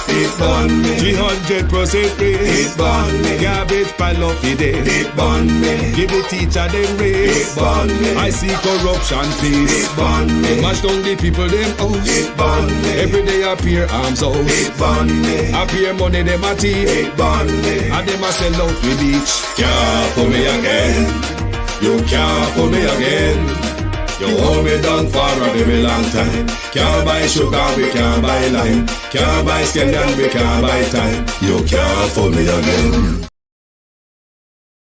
It burn me. 300% raise. It burn me. Garbage pile up the day. It burn me. Give the teacher them raise. It burn me. I see corruption please. It burn me. Mash down the people them house. It burn me. Every day appear arms out. It burn me. Appear money them a thief. It burn me. And them a sell out with beach. Can't pull me again. You can't pull me again. You hold me down for a very long time. Can't buy sugar, we can't buy lime. Can't buy scallion, we can't buy time. You can't fool me again.